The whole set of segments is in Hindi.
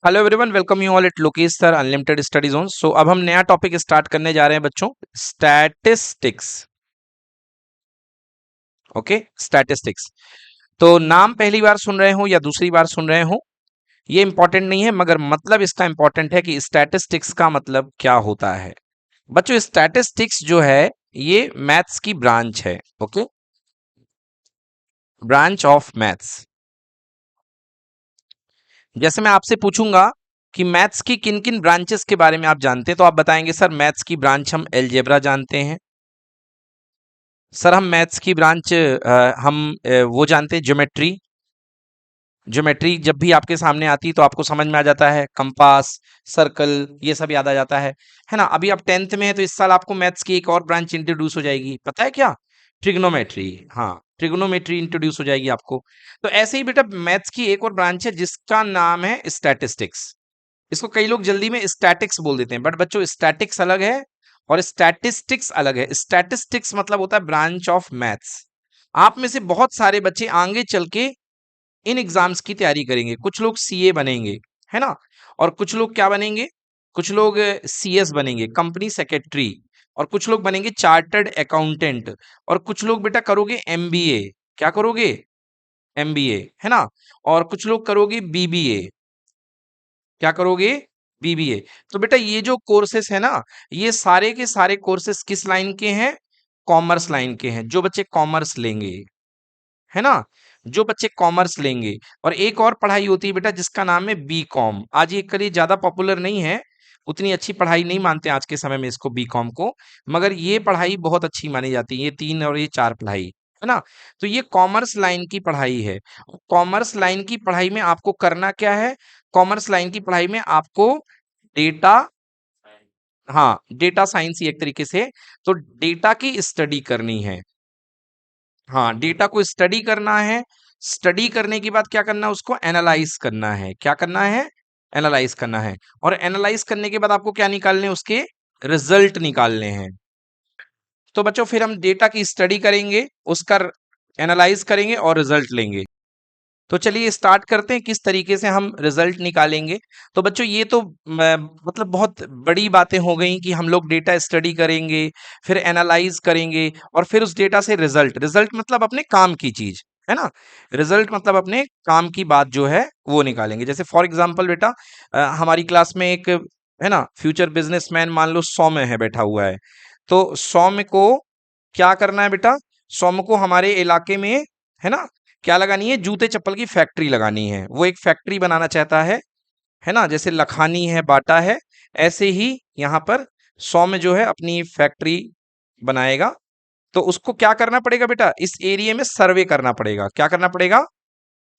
Hello everyone, welcome you all at Lokesh sir unlimited study zone. So अब हम नया टॉपिक स्टार्ट करने जा रहे हैं बच्चों, स्टैटिस्टिक्स। Okay, statistics. तो नाम पहली बार सुन रहे हो या दूसरी बार सुन रहे हो, ये इंपॉर्टेंट नहीं है, मगर मतलब इसका इंपॉर्टेंट है कि स्टैटिस्टिक्स का मतलब क्या होता है। बच्चों, स्टैटिस्टिक्स जो है ये मैथ्स की ब्रांच है। Okay, branch of maths. जैसे मैं आपसे पूछूंगा कि मैथ्स की किन किन ब्रांचेस के बारे में आप जानते हैं, तो आप बताएंगे सर मैथ्स की ब्रांच हम एलजेब्रा जानते हैं, सर हम मैथ्स की ब्रांच वो जानते हैं ज्योमेट्री। ज्योमेट्री जब भी आपके सामने आती है तो आपको समझ में आ जाता है, कंपास, सर्कल, ये सब याद आ जाता है ना। अभी आप 10th में है तो इस साल आपको मैथ्स की एक और ब्रांच इंट्रोड्यूस हो जाएगी, पता है क्या? ट्रिग्नोमेट्री। हाँ, ट्रिग्नोमेट्री इंट्रोड्यूस हो जाएगी आपको। तो ऐसे ही बेटा मैथ्स की एक और ब्रांच है जिसका नाम है स्टैटिस्टिक्स। इसको कई लोग जल्दी में स्टैटिक्स बोल देते हैं, बट बच्चों स्टैटिक्स अलग है और स्टैटिस्टिक्स अलग है। स्टैटिस्टिक्स मतलब होता है ब्रांच ऑफ मैथ्स। आप में से बहुत सारे बच्चे आगे चल के इन एग्जाम्स की तैयारी करेंगे। कुछ लोग सीए बनेंगे, है ना, और कुछ लोग क्या बनेंगे, कुछ लोग सीएस बनेंगे, कंपनी सेक्रेटरी, और कुछ लोग बनेंगे चार्टर्ड अकाउंटेंट, और कुछ लोग बेटा करोगे एमबीए। क्या करोगे? एमबीए, है ना। और कुछ लोग करोगे बीबीए। क्या करोगे? बीबीए। तो बेटा ये जो कोर्सेस है ना, ये सारे के सारे कोर्सेस किस लाइन के हैं? कॉमर्स लाइन के हैं। जो बच्चे कॉमर्स लेंगे, है ना, जो बच्चे कॉमर्स लेंगे। और एक और पढ़ाई होती है बेटा जिसका नाम है बी कॉम। आज ये करिए ज्यादा पॉपुलर नहीं है, उतनी अच्छी पढ़ाई नहीं मानते आज के समय में इसको, बी कॉम को, मगर ये पढ़ाई बहुत अच्छी मानी जाती है, ये 3 और ये 4 पढ़ाई, है ना। तो ये कॉमर्स लाइन की पढ़ाई है। कॉमर्स लाइन की पढ़ाई में आपको करना क्या है? कॉमर्स लाइन की पढ़ाई में आपको डेटा, हाँ डेटा साइंस ही एक तरीके से, तो डेटा की स्टडी करनी है। हाँ, डेटा को स्टडी करना है। स्टडी करने के बाद क्या करना है? उसको एनालाइज करना है। क्या करना है? एनालाइज करना है। और एनालाइज करने के बाद आपको क्या निकालने हैं? उसके रिजल्ट निकालने हैं। तो बच्चों फिर हम डेटा की स्टडी करेंगे, उसका एनालाइज करेंगे और रिजल्ट लेंगे। तो चलिए स्टार्ट करते हैं किस तरीके से हम रिजल्ट निकालेंगे। तो बच्चों ये तो मतलब बहुत बड़ी बातें हो गई कि हम लोग डेटा स्टडी करेंगे, फिर एनालाइज करेंगे, और फिर उस डेटा से रिजल्ट, रिजल्ट मतलब अपने काम की चीज, है ना। रिजल्ट मतलब अपने काम की बात जो है वो निकालेंगे। जैसे फॉर एग्जांपल बेटा हमारी क्लास में एक, है ना, फ्यूचर बिजनेसमैन मान लो सौम्य है, बैठा हुआ है। तो सौम्य को क्या करना है बेटा? सौम्य को हमारे इलाके में, है ना, क्या लगानी है? जूते चप्पल की फैक्ट्री लगानी है। वो एक फैक्ट्री बनाना चाहता है ना, जैसे लखानी है, बाटा है, ऐसे ही यहाँ पर सौम्य जो है अपनी फैक्ट्री बनाएगा। तो उसको क्या करना पड़ेगा बेटा? इस एरिया में सर्वे करना पड़ेगा। क्या करना पड़ेगा?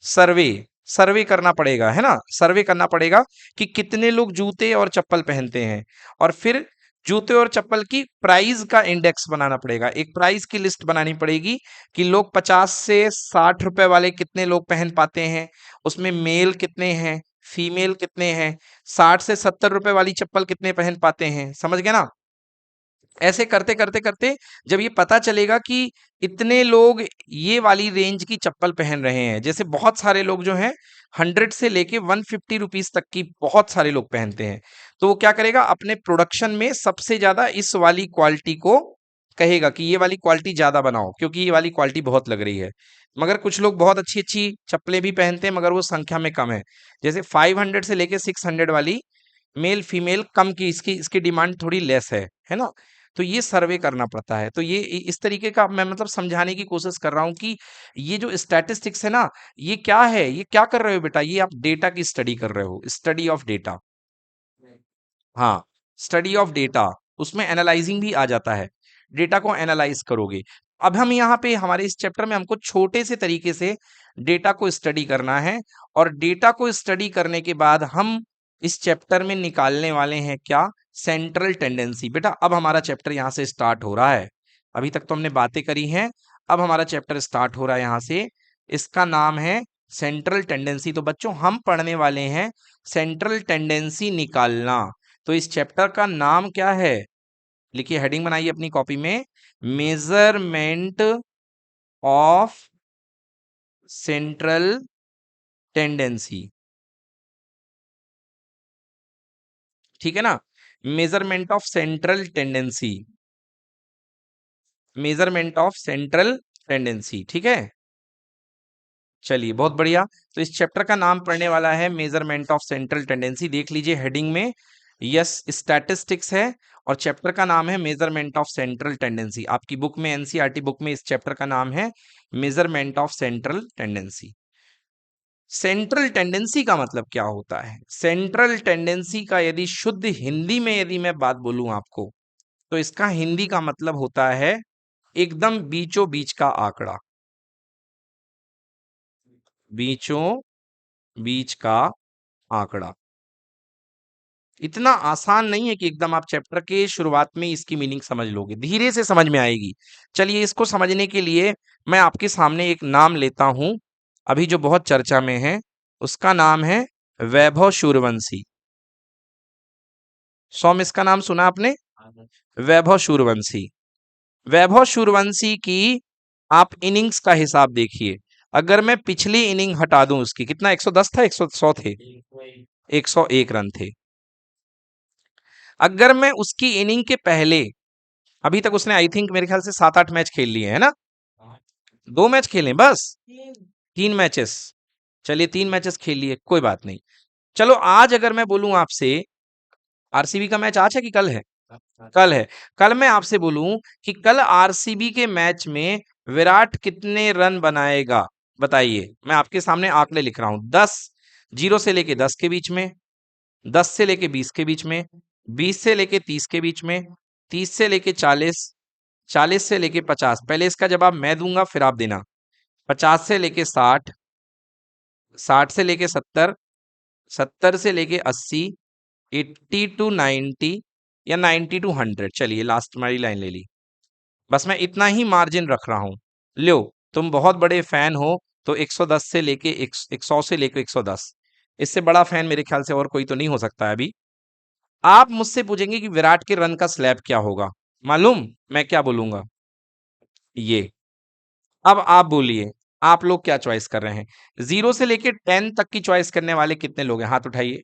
सर्वे। सर्वे करना पड़ेगा, है ना, सर्वे करना पड़ेगा कि कितने लोग जूते और चप्पल पहनते हैं। और फिर जूते और चप्पल की प्राइस का इंडेक्स बनाना पड़ेगा, एक प्राइस की लिस्ट बनानी पड़ेगी कि लोग 50 से 60 रुपए वाले कितने लोग पहन पाते हैं, उसमें मेल कितने हैं, फीमेल कितने हैं, 60 से 70 रुपए वाली चप्पल कितने पहन पाते हैं। समझ गए ना? ऐसे करते करते करते जब ये पता चलेगा कि इतने लोग ये वाली रेंज की चप्पल पहन रहे हैं, जैसे बहुत सारे लोग जो हैं 100 से लेके 150 रुपीज तक की बहुत सारे लोग पहनते हैं, तो वो क्या करेगा? अपने प्रोडक्शन में सबसे ज्यादा इस वाली क्वालिटी को कहेगा कि ये वाली क्वालिटी ज्यादा बनाओ, क्योंकि ये वाली क्वालिटी बहुत लग रही है। मगर कुछ लोग बहुत अच्छी अच्छी चप्पलें भी पहनते हैं, मगर वो संख्या में कम है। जैसे 500 से लेके 600 वाली मेल फीमेल कम की, इसकी इसकी डिमांड थोड़ी लेस है ना। तो ये सर्वे करना पड़ता है। तो ये इस तरीके का मैं मतलब समझाने की कोशिश कर रहा हूँ कि ये जो स्टैटिस्टिक्स है ना, ये क्या है? ये क्या कर रहे हो बेटा? ये आप डेटा की स्टडी कर रहे हो, स्टडी ऑफ डेटा। हाँ, स्टडी ऑफ डेटा, उसमें एनालाइजिंग भी आ जाता है। डेटा को एनालाइज करोगे। अब हम यहाँ पे हमारे इस चैप्टर में हमको छोटे से तरीके से डेटा को स्टडी करना है, और डेटा को स्टडी करने के बाद हम इस चैप्टर में निकालने वाले हैं क्या? Central tendency. बेटा अब हमारा चैप्टर यहाँ से स्टार्ट हो रहा है। अभी तक तो हमने बातें करी हैं, अब हमारा चैप्टर स्टार्ट हो रहा है यहाँ से। इसका नाम है सेंट्रल टेंडेंसी। तो बच्चों हम पढ़ने वाले हैं सेंट्रल टेंडेंसी निकालना। तो इस चैप्टर का नाम क्या है? लिखिए, हेडिंग बनाइए अपनी कॉपी में, मेजरमेंट ऑफ सेंट्रल टेंडेंसी। ठीक है ना। Measurement of central tendency, measurement of central tendency, ठीक है। चलिए बहुत बढ़िया। तो इस चैप्टर का नाम पढ़ने वाला है मेजरमेंट ऑफ सेंट्रल टेंडेंसी। देख लीजिए हेडिंग में, यस स्टैटिस्टिक्स है और चैप्टर का नाम है मेजरमेंट ऑफ सेंट्रल टेंडेंसी। आपकी बुक में, एनसीईआरटी बुक में, इस चैप्टर का नाम है measurement of central tendency. Central tendency का मतलब क्या होता है? सेंट्रल टेंडेंसी का यदि शुद्ध हिंदी में यदि मैं बात बोलूं आपको, तो इसका हिंदी का मतलब होता है एकदम बीचों बीच का आंकड़ा, बीचों बीच का आंकड़ा। इतना आसान नहीं है कि एकदम आप चैप्टर के शुरुआत में इसकी मीनिंग समझ लोगे, धीरे से समझ में आएगी। चलिए इसको समझने के लिए मैं आपके सामने एक नाम लेता हूं, अभी जो बहुत चर्चा में है, उसका नाम है वैभव सूर्यवंशी। सौम, इसका नाम सुना आपने? वैभव सूर्यवंशी। वैभव सूर्यवंशी की आप इनिंग्स का हिसाब देखिए। अगर मैं पिछली इनिंग हटा दूं उसकी, कितना 110 था, 100 थे, 101 रन थे। अगर मैं उसकी इनिंग के पहले, अभी तक उसने आई थिंक मेरे ख्याल से 7-8 मैच खेल लिए है ना, 2 मैच खेले बस, 3 मैचेस। चलिए 3 मैचेस खेल लिए, कोई बात नहीं। चलो आज अगर मैं बोलूं आपसे, आरसीबी का मैच आज है कि कल है? कल है। कल मैं आपसे बोलूं कि कल आरसीबी के मैच में विराट कितने रन बनाएगा, बताइए। मैं आपके सामने आंकड़े लिख रहा हूं, 10, 0 से लेके 10 के बीच में, 10 से लेके 20 के बीच में, 20 से लेके 30 के बीच में, 30 से लेके 40, 40 से लेके 50। पहले इसका जवाब मैं दूंगा फिर आप देना। 50 से लेके 60, 60 से लेके 70, 70 से लेके 80, 80 टू 90 या 90 टू 100। चलिए लास्ट हमारी लाइन ले ली। बस मैं इतना ही मार्जिन रख रहा हूं। लो, तुम बहुत बड़े फैन हो, तो 110 से लेके 100 से लेके 110, इससे बड़ा फैन मेरे ख्याल से और कोई तो नहीं हो सकता है अभी। आप मुझसे पूछेंगे कि विराट के रन का स्लैब क्या होगा, मालूम मैं क्या बोलूंगा? ये। अब आप बोलिए, आप लोग क्या चॉइस कर रहे हैं? 0 से लेके 10 तक की चॉइस करने वाले कितने लोग हैं, हाथ उठाइए।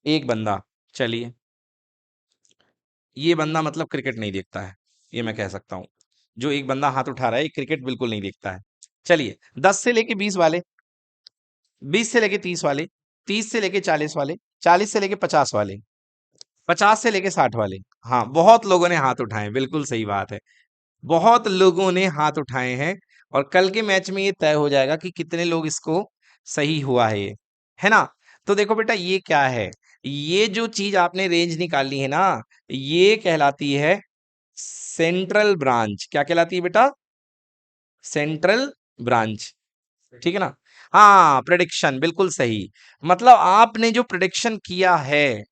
एक बंदा। चलिए, ये बंदा मतलब क्रिकेट नहीं देखता है, ये मैं कह सकता हूं। जो एक बंदा हाथ उठा रहा है, ये क्रिकेट बिल्कुल नहीं देखता है। चलिए 10 से लेके 20 वाले, 20 से लेके 30 वाले, 30 से लेके 40 वाले, 40 से लेके 50 वाले, 50 से लेके 60 वाले। हाँ, बहुत लोगों ने हाथ उठाए, बिल्कुल सही बात है, बहुत लोगों ने हाथ उठाए हैं। और कल के मैच में ये तय हो जाएगा कि कितने लोग इसको सही हुआ है ये, है ना। तो देखो बेटा, ये क्या है, ये जो चीज आपने रेंज निकाली है ना, ये कहलाती है सेंट्रल ब्रांच। क्या कहलाती है बेटा? सेंट्रल ब्रांच, ठीक है ना। हाँ, प्रेडिक्शन बिल्कुल सही। मतलब आपने जो प्रेडिक्शन किया है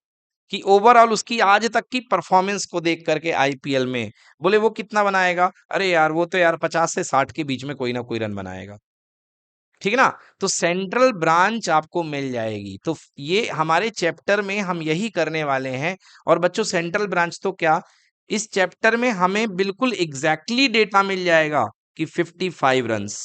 कि ओवरऑल उसकी आज तक की परफॉर्मेंस को देख करके आईपीएल में, बोले वो कितना बनाएगा, अरे यार वो तो यार 50 से 60 के बीच में कोई ना कोई रन बनाएगा, ठीक है ना। तो सेंट्रल ब्रांच आपको मिल जाएगी। तो ये हमारे चैप्टर में हम यही करने वाले हैं। और बच्चों, सेंट्रल ब्रांच तो क्या, इस चैप्टर में हमें बिल्कुल एग्जैक्टली डेटा मिल जाएगा कि 55 रन्स,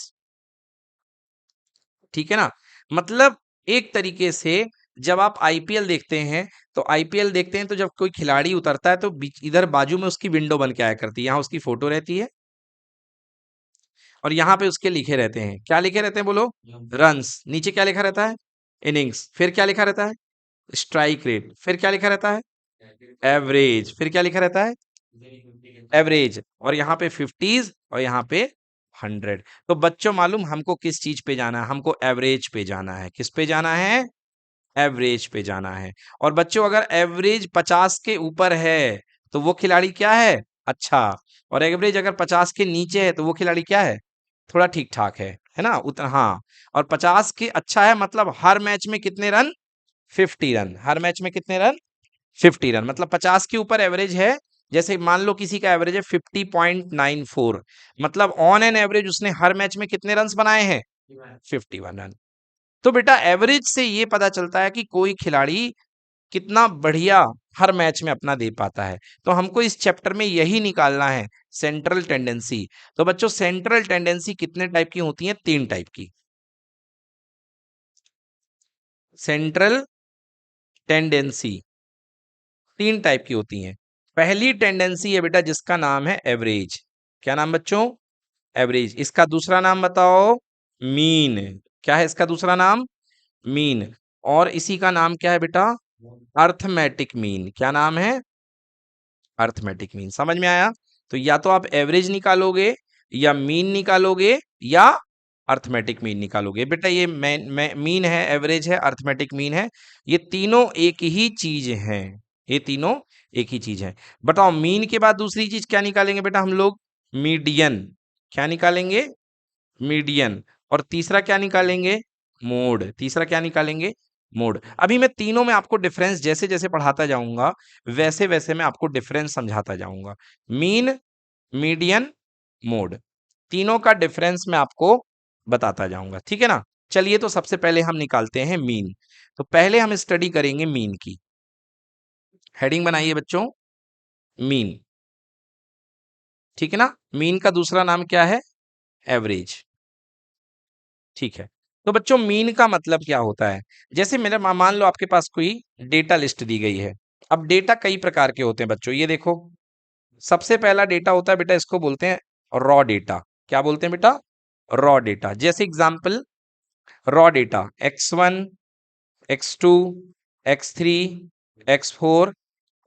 ठीक है ना। मतलब एक तरीके से जब आप आईपीएल देखते हैं, तो आईपीएल देखते हैं तो जब कोई खिलाड़ी उतरता है तो इधर बाजू में उसकी विंडो बन के आया करती है, यहाँ उसकी फोटो रहती है और यहाँ पे उसके लिखे रहते हैं, क्या लिखे रहते हैं बोलो? रन्स। नीचे क्या लिखा रहता है? इनिंग्स। फिर क्या लिखा रहता है? Strike rate. फिर क्या लिखा रहता है? एवरेज। फिर क्या लिखा रहता है? एवरेज। और यहाँ पे 50s और यहाँ पे 100। तो बच्चों, मालूम हमको किस चीज पे जाना है? हमको एवरेज पे जाना है। किस पे जाना है? एवरेज पे जाना है। और बच्चों, अगर एवरेज 50 के ऊपर है तो वो खिलाड़ी क्या है? अच्छा। और एवरेज अगर 50 के नीचे है तो वो खिलाड़ी क्या है? थोड़ा ठीक ठाक है ना, उतना। हाँ। और 50 के अच्छा है मतलब हर मैच में कितने रन? 50 रन। हर मैच में कितने रन? 50 रन। मतलब 50 के ऊपर एवरेज है। जैसे मान लो किसी का एवरेज है 50.94, मतलब ऑन एन एवरेज उसने हर मैच में कितने रन बनाए हैं? 51 रन। तो बेटा, एवरेज से ये पता चलता है कि कोई खिलाड़ी कितना बढ़िया हर मैच में अपना दे पाता है। तो हमको इस चैप्टर में यही निकालना है, सेंट्रल टेंडेंसी। तो बच्चों, सेंट्रल टेंडेंसी कितने टाइप की होती है? 3 टाइप की। सेंट्रल टेंडेंसी तीन टाइप की होती हैं। पहली टेंडेंसी है बेटा जिसका नाम है एवरेज। क्या नाम बच्चों? एवरेज। इसका दूसरा नाम बताओ? मीन। क्या है इसका दूसरा नाम? मीन। और इसी का नाम क्या है बेटा? Arithmetic mean. क्या नाम है? Arithmetic mean. समझ में आया? तो या तो आप एवरेज निकालोगे, या मीन निकालोगे, या अर्थमेटिक मीन निकालोगे। बेटा ये मीन है, एवरेज है, अर्थमेटिक मीन है, ये तीनों एक ही चीज है। ये तीनों एक ही चीज है। बताओ मीन के बाद दूसरी चीज क्या निकालेंगे बेटा हम लोग? मीडियन। क्या निकालेंगे? मीडियन। और तीसरा क्या निकालेंगे? मोड। तीसरा क्या निकालेंगे? मोड। अभी मैं तीनों में आपको डिफरेंस जैसे जैसे पढ़ाता जाऊंगा, वैसे वैसे मैं आपको डिफरेंस समझाता जाऊंगा। मीन, मीडियन, मोड, तीनों का डिफरेंस मैं आपको बताता जाऊंगा। ठीक है ना? चलिए तो सबसे पहले हम निकालते हैं मीन। तो पहले हम स्टडी करेंगे मीन की। हेडिंग बनाइए बच्चों, मीन। ठीक है ना? मीन का दूसरा नाम क्या है? एवरेज। ठीक है। तो बच्चों मीन का मतलब क्या होता है? जैसे मेरा मान लो आपके पास कोई डेटा लिस्ट दी गई है। अब डेटा कई प्रकार के होते हैं बच्चों, ये देखो। सबसे पहला डेटा होता है बेटा, इसको बोलते हैं रॉ डेटा। क्या बोलते हैं बेटा? Raw data. जैसे example, raw data x1, x2, x3, x4,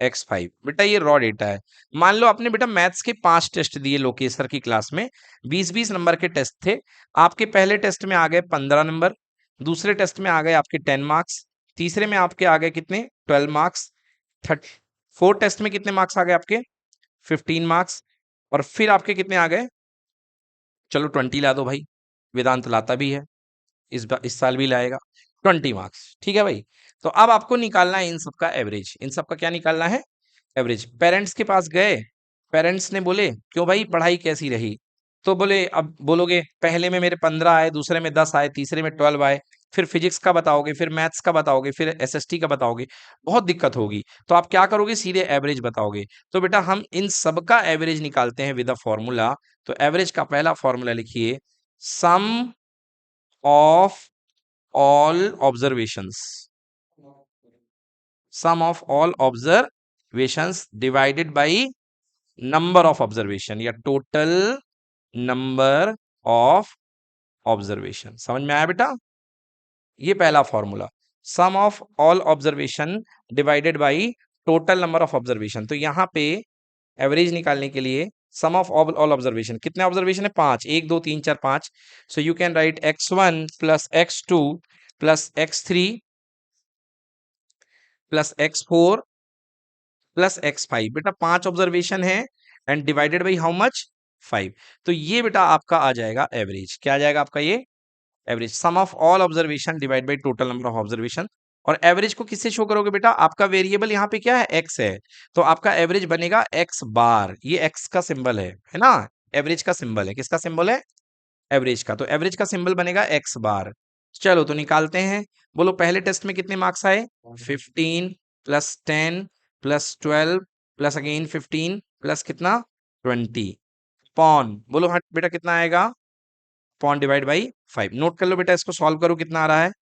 x5। बेटा ये रॉ डेटा है। मान लो आपने बेटा मैथ्स के 5 टेस्ट दिए लोकेसर की क्लास में, 20-20 नंबर के टेस्ट थे। आपके पहले टेस्ट में आ गए 15 नंबर, दूसरे टेस्ट में आ गए आपके 10 मार्क्स, तीसरे में आपके आ गए कितने? 12 मार्क्स, थर्ड फोर्थ टेस्ट में कितने मार्क्स आ गए आपके? 15 मार्क्स। और फिर आपके कितने आ गए? चलो 20 ला दो भाई, वेदांत लाता भी है, इस साल भी लाएगा 20 मार्क्स। ठीक है भाई। तो अब आपको निकालना है इन सब का एवरेज। इन सब का क्या निकालना है? एवरेज। पेरेंट्स के पास गए, पेरेंट्स ने बोले क्यों भाई पढ़ाई कैसी रही? तो बोले, अब बोलोगे पहले में मेरे 15 आए, दूसरे में 10 आए, तीसरे में 12 आए, फिर फिजिक्स का बताओगे, फिर मैथ्स का बताओगे, फिर एसएसटी का बताओगे, बहुत दिक्कत होगी। तो आप क्या करोगे? सीधे एवरेज बताओगे। तो बेटा हम इन सब का एवरेज निकालते हैं विद अ फॉर्मूला। तो एवरेज का पहला फॉर्मूला लिखिए, sum of all observations. Sum of all observations divided by number of observation, या टोटल नंबर ऑफ ऑब्जर्वेशन। समझ में आया बेटा? ये पहला formula, sum of all observation divided by total number of observation. तो यहां पे एवरेज निकालने के लिए सम ऑफ ऑल ऑब्जर्वेशन, कितने ऑब्जर्वेशन है? 5, 1 2 3 4 5। So you can write x1 plus x2 plus x3 plus x4 plus x5। बेटा 5 ऑब्जर्वेशन है, and divided by how much? 5। तो ये बेटा आपका आ जाएगा एवरेज। क्या आ जाएगा आपका? ये average, sum of all observation divide by total number of observation. और एवरेज को किससे शो करोगे बेटा? आपका वेरिएबल यहाँ पे क्या है? x है। तो आपका एवरेज बनेगा x बार। ये x का सिंबल है ना? एवरेज का सिंबल है। किसका सिंबल है? एवरेज का। तो एवरेज का सिंबल बनेगा x बार। चलो तो निकालते हैं। बोलो पहले टेस्ट में कितने मार्क्स आए? 15 plus 10 plus 12 plus again 15 plus कितना? 20 पॉन। बोलो हाँ बेटा कितना आएगा? Pawn divide by 5। नोट कर लो बेटा, इसको सॉल्व करो कितना आ रहा है।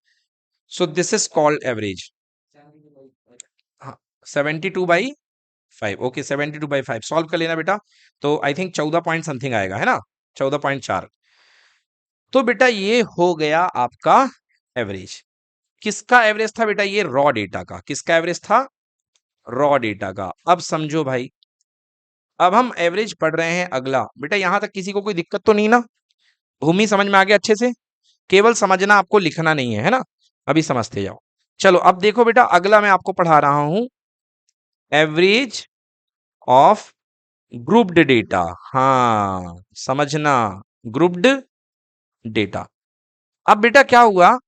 सो दिस इज कॉल्ड एवरेज। हाँ, 72/5। ओके, 72/5 सॉल्व कर लेना बेटा। तो आई थिंक 14 पॉइंट समथिंग आएगा, है ना? 14.4। तो बेटा ये हो गया आपका एवरेज। किसका एवरेज था बेटा? ये रॉ डेटा का। किसका एवरेज था? रॉ डेटा का। अब समझो भाई, अब हम एवरेज पढ़ रहे हैं अगला। बेटा यहां तक किसी को कोई दिक्कत तो नहीं ना? भूमि समझ में आ गया अच्छे से? केवल समझना, आपको लिखना नहीं है ना? अभी समझते जाओ। चलो अब देखो बेटा, अगला मैं आपको पढ़ा रहा हूं एवरेज ऑफ ग्रुप्ड डेटा। हाँ समझना, ग्रुप्ड डेटा। अब बेटा क्या हुआ,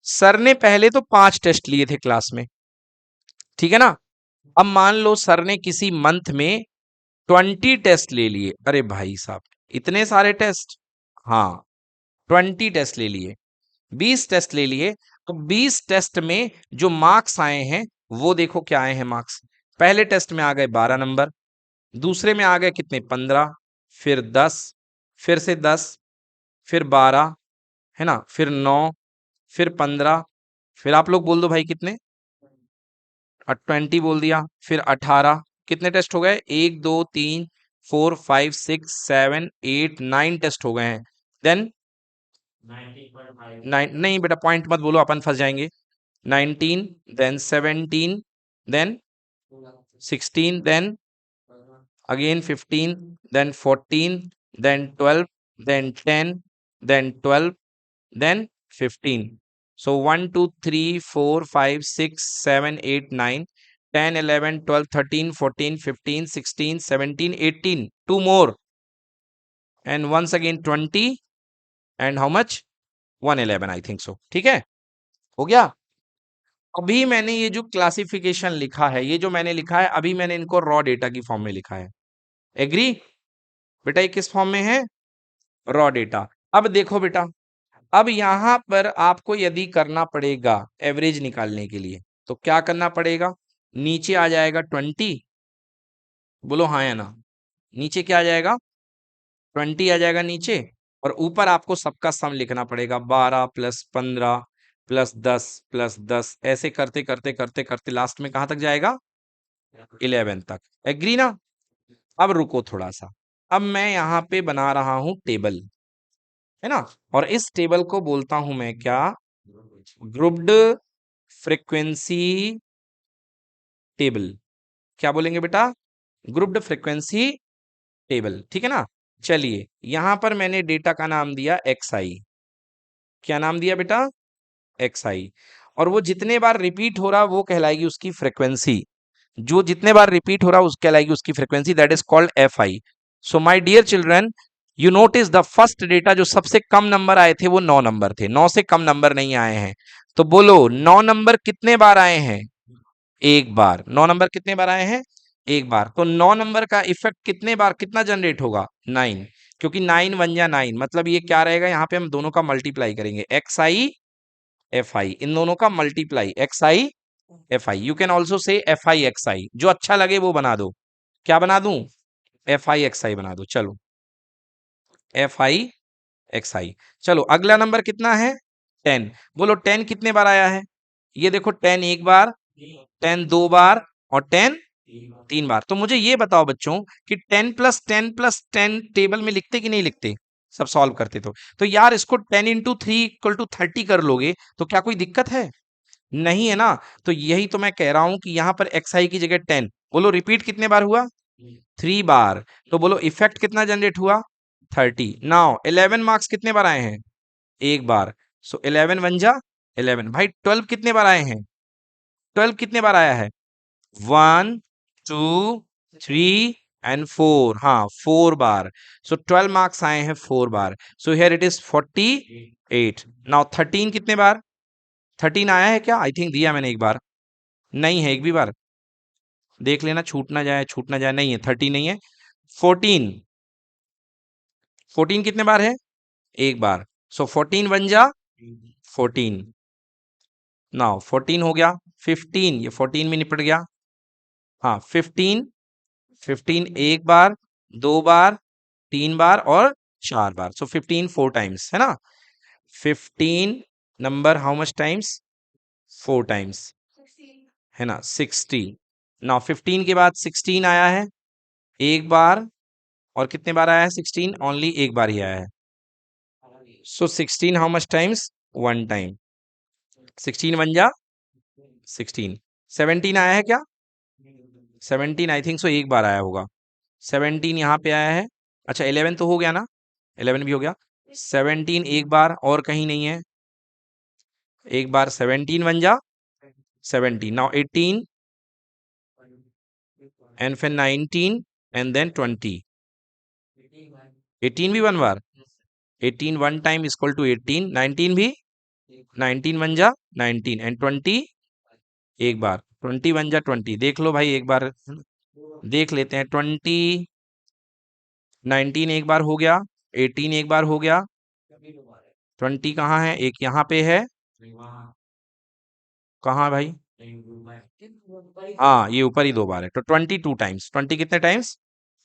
सर ने पहले तो 5 टेस्ट लिए थे क्लास में, ठीक है ना? अब मान लो सर ने किसी मंथ में 20 टेस्ट ले लिए। अरे भाई साहब, इतने सारे टेस्ट? हाँ, 20 टेस्ट ले लिए, 20 टेस्ट ले लिए। तो 20 टेस्ट में जो मार्क्स आए हैं वो देखो क्या आए हैं मार्क्स। पहले टेस्ट में आ गए 12 नंबर, दूसरे में आ गए कितने? 15, फिर 10, फिर से 10, फिर 12, है ना? फिर 9, फिर 15, फिर आप लोग बोल दो भाई कितने? 20 बोल दिया, फिर 18, कितने टेस्ट हो गए, 1 2 3 4 5 6 7 8 9 टेस्ट हो गए हैं। देन 9 नहीं बेटा, पॉइंट मत बोलो, अपन फंस जाएंगे। 19, then 17, then 16, then again 15, then 14, then 12, then 10, then 12, then 15. So 1 2 3 4 5 6 7 8 9 10 11 12 13 14 15 16 17 18, two more, and once again 20, and how much, 111 I think so। ठीक है, हो गया। अभी मैंने ये जो क्लासिफिकेशन लिखा है, ये जो मैंने लिखा है, अभी मैंने इनको रॉ डेटा की फॉर्म में लिखा है। एग्री बेटा, ये किस फॉर्म में है, रॉ डेटा। अब देखो बेटा, अब यहां पर आपको यदि करना पड़ेगा एवरेज निकालने के लिए, तो क्या करना पड़ेगा, नीचे आ जाएगा 20, बोलो हाँ या ना, नीचे क्या आ जाएगा, 20 आ जाएगा नीचे, और ऊपर आपको सबका सम लिखना पड़ेगा, 12 प्लस 15 प्लस 10 ऐसे करते करते करते करते लास्ट में कहां तक जाएगा, 11 तक। एग्री ना। अब रुको थोड़ा सा, अब मैं यहाँ पे बना रहा हूं टेबल, है ना, और इस टेबल को बोलता हूं मैं क्या, ग्रुप्ड फ्रीक्वेंसी टेबल। क्या बोलेंगे बेटा, ग्रुप्ड फ्रीक्वेंसी टेबल, ठीक है ना। चलिए, यहां पर मैंने डेटा का नाम दिया xi। क्या नाम दिया बेटा, xi। और वो जितने बार रिपीट हो रहा वो कहलाएगी उसकी फ्रीक्वेंसी, जो जितने बार रिपीट हो रहा उस कहलाएगी उसकी frequency, that is called fi। So my dear children, you notice the first data जो सबसे कम नंबर आए थे वो 9 नंबर थे, 9 से कम नंबर नहीं आए हैं। तो बोलो 9 नंबर कितने बार आए हैं, एक बार। 9 नंबर कितने बार आए हैं, एक बार। तो 9 नंबर का इफेक्ट कितने बार कितना जनरेट होगा, 9, क्योंकि 9 वन या 9, मतलब ये क्या रहेगा, यहाँ पे हम दोनों का मल्टीप्लाई करेंगे, xi fi, इन दोनों का multiply, xi fi। You can also say fi xi, जो अच्छा लगे वो बना दो। क्या बना दूं, fi xi बना दो। चलो fi xi। चलो अगला नंबर कितना है, 10। बोलो 10 कितने बार आया है, ये देखो 10 एक बार, 10 दो बार, और 10 3 बार। तो मुझे ये बताओ बच्चों कि 10 प्लस 10 प्लस 10 टेबल में लिखते कि नहीं लिखते, सब सॉल्व करते तो यार इसको 10 इंटू 3 इक्वल टू 30 कर लोगे तो क्या कोई दिक्कत है, नहीं है ना। तो यही तो मैं कह रहा हूं कि यहां पर xi की जगह 10, बोलो रिपीट कितने बार हुआ, 3 बार। तो बोलो इफेक्ट कितना जनरेट हुआ, 30। नाउ 11 मार्क्स कितने बार आए हैं, एक बार। सो 11 वन जा 11। भाई 12 कितने बार आए हैं, 12 कितने बार आया है, 1 2 3 एंड 4, हाँ 4 बार। सो 12 मार्क्स आए हैं 4 बार। So here it is 48। Now 13 कितने बार, 13 आया है क्या, आई थिंक दिया मैंने एक बार, नहीं है, एक भी बार देख लेना, छूट ना जाए छूट ना जाए, नहीं है 30 नहीं है। 14, 14 कितने बार है, एक बार। सो 14 वन जा 14। नाउ 14 हो गया, 15, ये 14 में निपट गया, हाँ 15, 15 एक बार, दो बार, तीन बार और चार बार। सो 15 4 टाइम्स, है ना। 15 number how much times, 4 times, है ना 60। नाउ 15 के बाद 16 आया है एक बार, और कितने बार आया है 16, ओनली एक बार ही आया है। सो 16 how much times, one time, 16 one जा 16। 17 आया है क्या, 17 आई थिंक सो एक बार आया होगा, 17 यहाँ पे आया है। अच्छा 11 तो हो गया ना, 11 भी हो गया। 17 एक बार और कहीं नहीं है, एक बार 17 वन जा 17। नाउ 18 एंड फिर 19 एंड देन 20। 18 भी वन बार, 18 वन टाइम इक्वल टू 18। 19 भी, 19 वन जा 19 एंड 20 एक बार, 20 वन जा 20। देख लो भाई एक बार देख लेते हैं, 20 19 एक बार हो गया, 18 एक बार हो गया, 20 कहाँ है, एक यहाँ पे है, कहाँ भाई, हाँ ये ऊपर ही दो बार है। तो 22 टाइम्स, 20 कितने टाइम्स,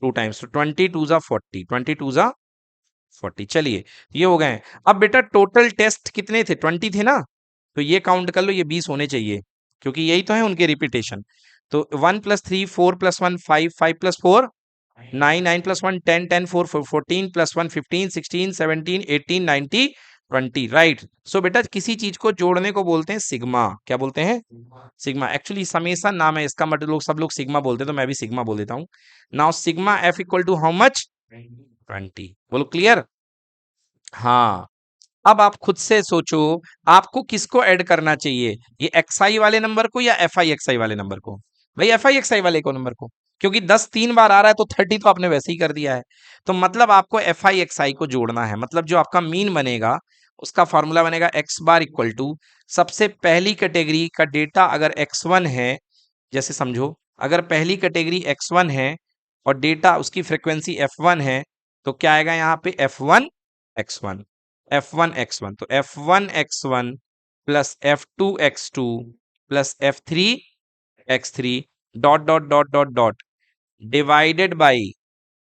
2 टाइम्स। तो 22 जा 40, 22 जा 40। चलिए ये हो गए। अब बेटा टोटल टेस्ट कितने थे, 20 थे ना, तो ये काउंट कर लो, ये 20 होने चाहिए। क्योंकि यही तो है उनके रिपीटेशन। तो 1+3 4+1 5 5+4 9 9+1 10 10 4 14+1 15 16 17 18 19 20 राइट। सो बेटा किसी चीज को जोड़ने को बोलते हैं सिग्मा। क्या बोलते हैं? सिग्मा। एक्चुअली समेसन नाम है इसका, मतलब लोग सब लोग सिग्मा बोलते हैं तो मैं भी सिग्मा बोल देता हूँ। Now sigma F equal to how much? 20। बोलो क्लियर? हाँ। अब आप खुद से सोचो आपको किसको ऐड करना चाहिए, ये एक्सआई वाले नंबर को या एफ आई एक्सआई वाले नंबर को? भाई एफ आई एक्सआई वाले को नंबर को, क्योंकि 10 3 बार आ रहा है तो 30 तो आपने वैसे ही कर दिया है। तो मतलब आपको एफ आई एक्सआई को जोड़ना है, मतलब जो आपका मीन बनेगा उसका फॉर्मूला बनेगा एक्स बार इक्वल टू सबसे पहली कैटेगरी का डेटा अगर x1 है, जैसे समझो अगर पहली कैटेगरी x1 है और डेटा उसकी फ्रीक्वेंसी f1 है, तो क्या आएगा यहाँ पे f1 x1 f1 x1, तो f1 x1 plus f2 x2 plus f3 x3 dot dot dot dot dot divided by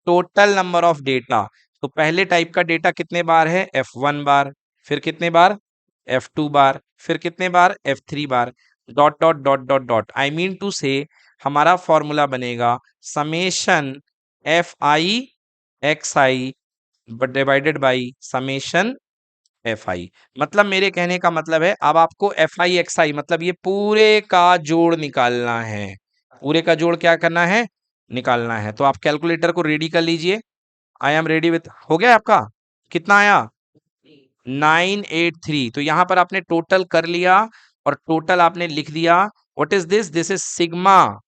total number of data. तो पहले टाइप का डेटा कितने बार है? f1 बार, फिर कितने बार? f2 बार, फिर कितने बार? f3 बार, dot dot dot dot dot. I mean to say हमारा फॉर्मूला बनेगा summation F I X I divided by summation F I. मतलब मेरे कहने का मतलब है अब आपको एफ आई एक्स आई मतलब ये पूरे का जोड़ निकालना है। पूरे का जोड़ क्या करना है? निकालना है। तो आप कैलकुलेटर को रेडी कर लीजिए। आई एम रेडी विथ, हो गया आपका? कितना आया? 983। तो यहां पर आपने टोटल कर लिया और टोटल आपने लिख दिया। What is this? This is sigma.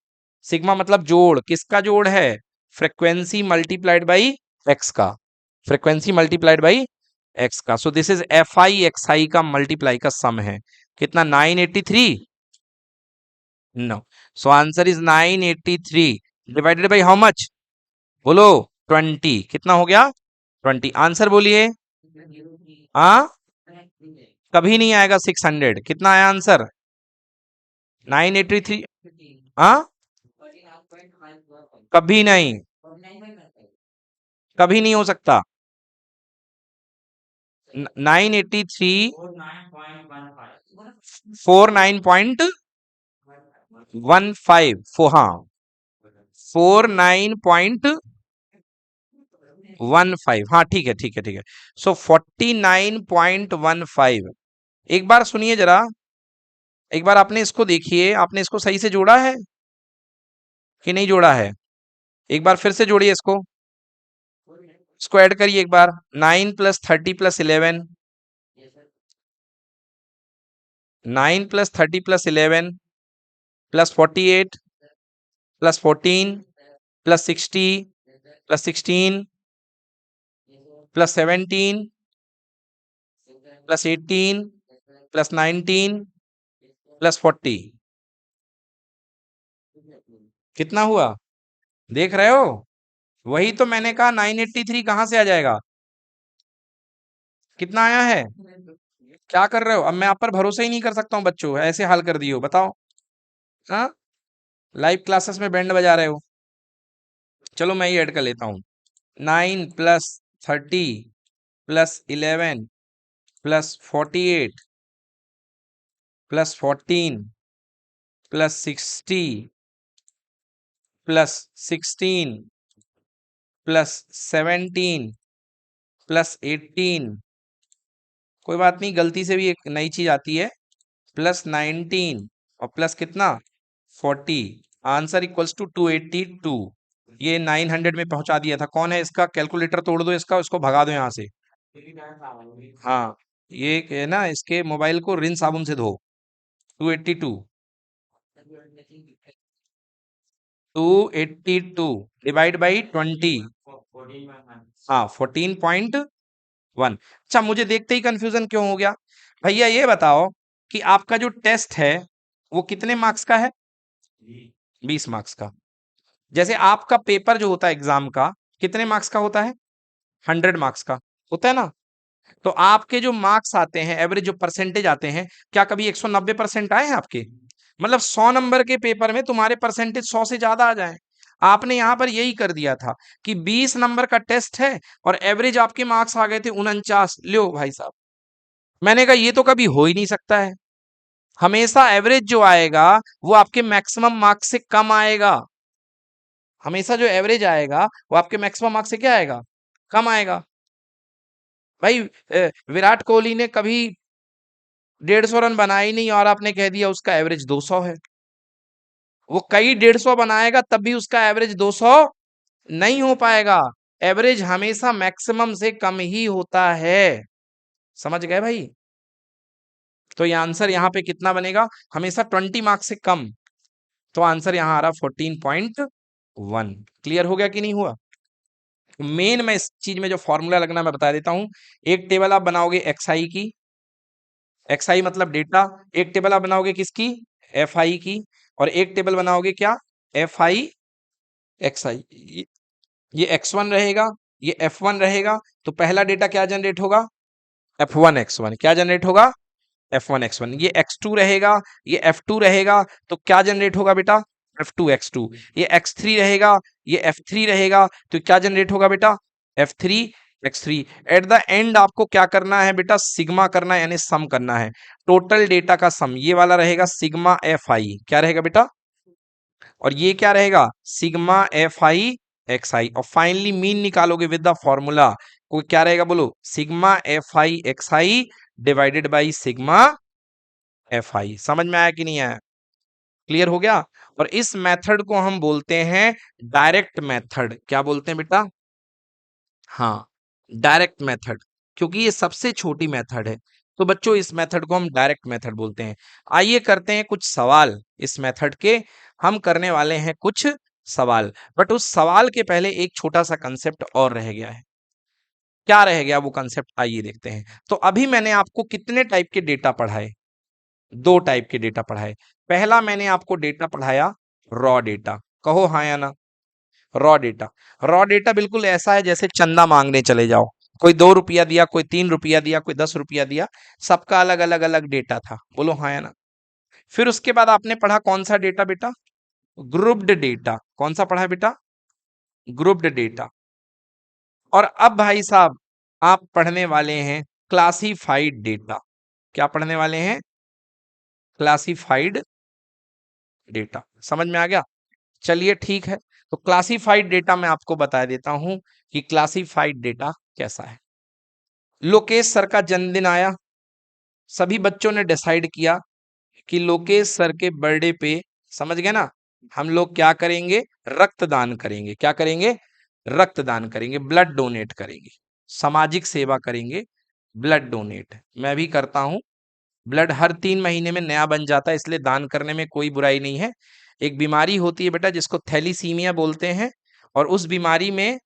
Sigma मतलब जोड़, किसका जोड़ है? फ्रीक्वेंसी मल्टीप्लाइड बाई एक्स का, फ्रीक्वेंसी मल्टीप्लाइड बाई एक्स का। So this is F I X I का मल्टीप्लाई का सम है। कितना? 983? No. So answer is 983 divided by how much? बोलो 20। कितना हो गया? 20। आंसर बोलिए। हाँ, कभी नहीं आएगा 600। कितना आया आंसर? 983। हाँ, कभी नहीं, कभी नहीं हो सकता। 983 49.15 हाँ 49.15 हाँ ठीक है ठीक है ठीक है। सो 49.15। एक बार सुनिए जरा, एक बार आपने इसको देखिए, आपने इसको सही से जोड़ा है कि नहीं जोड़ा है? एक बार फिर से जोड़िए इसको ऐड करिए एक बार। 9+30+11, 9+30+11 +48 +14 +60 +16 +17 +18 +19 +40। कितना हुआ? देख रहे हो? वही तो मैंने कहा 983 कहां से आ जाएगा? कितना आया है? क्या कर रहे हो? अब मैं आप पर भरोसा ही नहीं कर सकता हूँ बच्चों, ऐसे हाल कर दिए हो बताओ। हाँ, लाइव क्लासेस में बैंड बजा रहे हो। चलो मैं ही ऐड कर लेता हूँ। 9+30+11 +48 +14 +60 +16 +17 +18, कोई बात नहीं, गलती से भी एक नई चीज आती है, +19 और प्लस कितना? 40। Answer equals to 282। ये 900 में पहुंचा दिया था। कौन है इसका? कैलकुलेटर तोड़ दो इसका, उसको भगा दो यहाँ से। हाँ, ये है ना, इसके मोबाइल को रिन साबुन से धो। 282, 282 डिवाइड बाई 20। हाँ 14.1। अच्छा, मुझे देखते ही कंफ्यूजन क्यों हो गया? भैया ये बताओ कि आपका जो टेस्ट है वो कितने मार्क्स का है? 20 मार्क्स का। जैसे आपका पेपर जो होता है एग्जाम का, कितने मार्क्स का होता है? 100 मार्क्स का होता है ना? तो आपके जो मार्क्स आते हैं, एवरेज जो परसेंटेज आते हैं, क्या कभी 190% आए हैं आपके? मतलब 100 नंबर के पेपर में तुम्हारे परसेंटेज 100 से ज्यादा आ जाए। आपने यहां पर यही कर दिया था कि 20 नंबर का टेस्ट है और एवरेज आपके मार्क्स आ गए थे 49। लो भाई साहब, मैंने कहा ये तो कभी हो ही नहीं सकता है। हमेशा एवरेज जो आएगा वो आपके मैक्सिमम मार्क्स से कम आएगा। हमेशा जो एवरेज आएगा वो आपके मैक्सिमम मार्क्स से क्या आएगा, कम आएगा। भाई विराट कोहली ने कभी 150 रन बनाए ही नहीं और आपने कह दिया उसका एवरेज 200 है। वो कई 150 बनाएगा तब भी उसका एवरेज 200 नहीं हो पाएगा। एवरेज हमेशा मैक्सिमम से कम ही होता है। समझ गए भाई? तो ये आंसर यहाँ पे कितना बनेगा, हमेशा 20 मार्क्स से कम। तो आंसर यहाँ आ रहा 14.1। क्लियर हो गया कि नहीं हुआ? मेन मैं इस चीज में जो फॉर्मूला लगना मैं बता देता हूं। एक टेबल आप बनाओगे एक्सआई की, एक्सआई मतलब डेटा। एक टेबल आप बनाओगे किसकी, एफआई की। और एक टेबल बनाओगे क्या, एफआई एक्सआई। ये x1 रहेगा, ये f1 रहेगा। तो पहला डेटा क्या जनरेट होगा, f1 x1। क्या जनरेट होगा, f1 x1। ये x2 रहेगा, ये f2 रहेगा। तो क्या जनरेट होगा बेटा, f2 x2। ये x3 रहेगा, ये f3 रहेगा। तो क्या जनरेट होगा बेटा, f3 x3। At the end आपको क्या करना है बेटा, सिग्मा करना है, यानी सम करना है। टोटल डेटा का सम ये वाला रहेगा, सिग्मा एफ आई। क्या रहेगा बेटा, और ये क्या रहेगा, सिग्मा एफ आई एक्स आई। और फाइनली मीन निकालोगे विद द फॉर्मूला, को क्या रहेगा बोलो, sigma F I X I divided by sigma F आई। समझ में आया कि नहीं आया, क्लियर हो गया? और इस मेथड को हम बोलते हैं डायरेक्ट मेथड। क्या बोलते हैं बेटा, हाँ, डायरेक्ट मेथड। क्योंकि ये सबसे छोटी मेथड है, तो बच्चों इस मेथड को हम डायरेक्ट मेथड बोलते हैं। आइए करते हैं कुछ सवाल इस मेथड के। हम करने वाले हैं कुछ सवाल, बट उस सवाल के पहले एक छोटा सा कंसेप्ट और रह गया है। क्या रह गया वो कंसेप्ट, आइए देखते हैं। तो अभी मैंने आपको कितने टाइप के डेटा पढ़ाए, दो टाइप के डेटा पढ़ाए। पहला मैंने आपको डेटा पढ़ाया रॉ डेटा, कहो हाँ या ना। रॉ डेटा, रॉ डेटा बिल्कुल ऐसा है जैसे चंदा मांगने चले जाओ, कोई 2 रुपया दिया, कोई 3 रुपया दिया, कोई 10 रुपया दिया, सबका अलग अलग अलग डेटा था। बोलो हाँ या ना। फिर उसके बाद आपने पढ़ा कौन सा डेटा बेटा, ग्रुप्ड डेटा। कौन सा पढ़ा है बेटा, ग्रुप्ड डेटा। और अब भाई साहब आप पढ़ने वाले हैं क्लासिफाइड डेटा। क्या पढ़ने वाले हैं, क्लासिफाइड डेटा। समझ में आ गया? चलिए ठीक है। तो क्लासिफाइड डेटा मैं आपको बता देता हूं कि क्लासिफाइड डेटा कैसा है। लोकेश सर का जन्मदिन आया, सभी बच्चों ने डिसाइड किया कि लोकेश सर के बर्थडे पे, समझ गए ना, हम लोग क्या करेंगे, रक्तदान करेंगे। क्या करेंगे, रक्तदान करेंगे, ब्लड डोनेट करेंगे, सामाजिक सेवा करेंगे, ब्लड डोनेट। मैं भी करता हूं, ब्लड हर 3 महीने में नया बन जाता है, इसलिए दान करने में कोई बुराई नहीं है। एक बीमारी होती है बेटा जिसको थैलीसीमिया बोलते हैं, और उस बीमारी में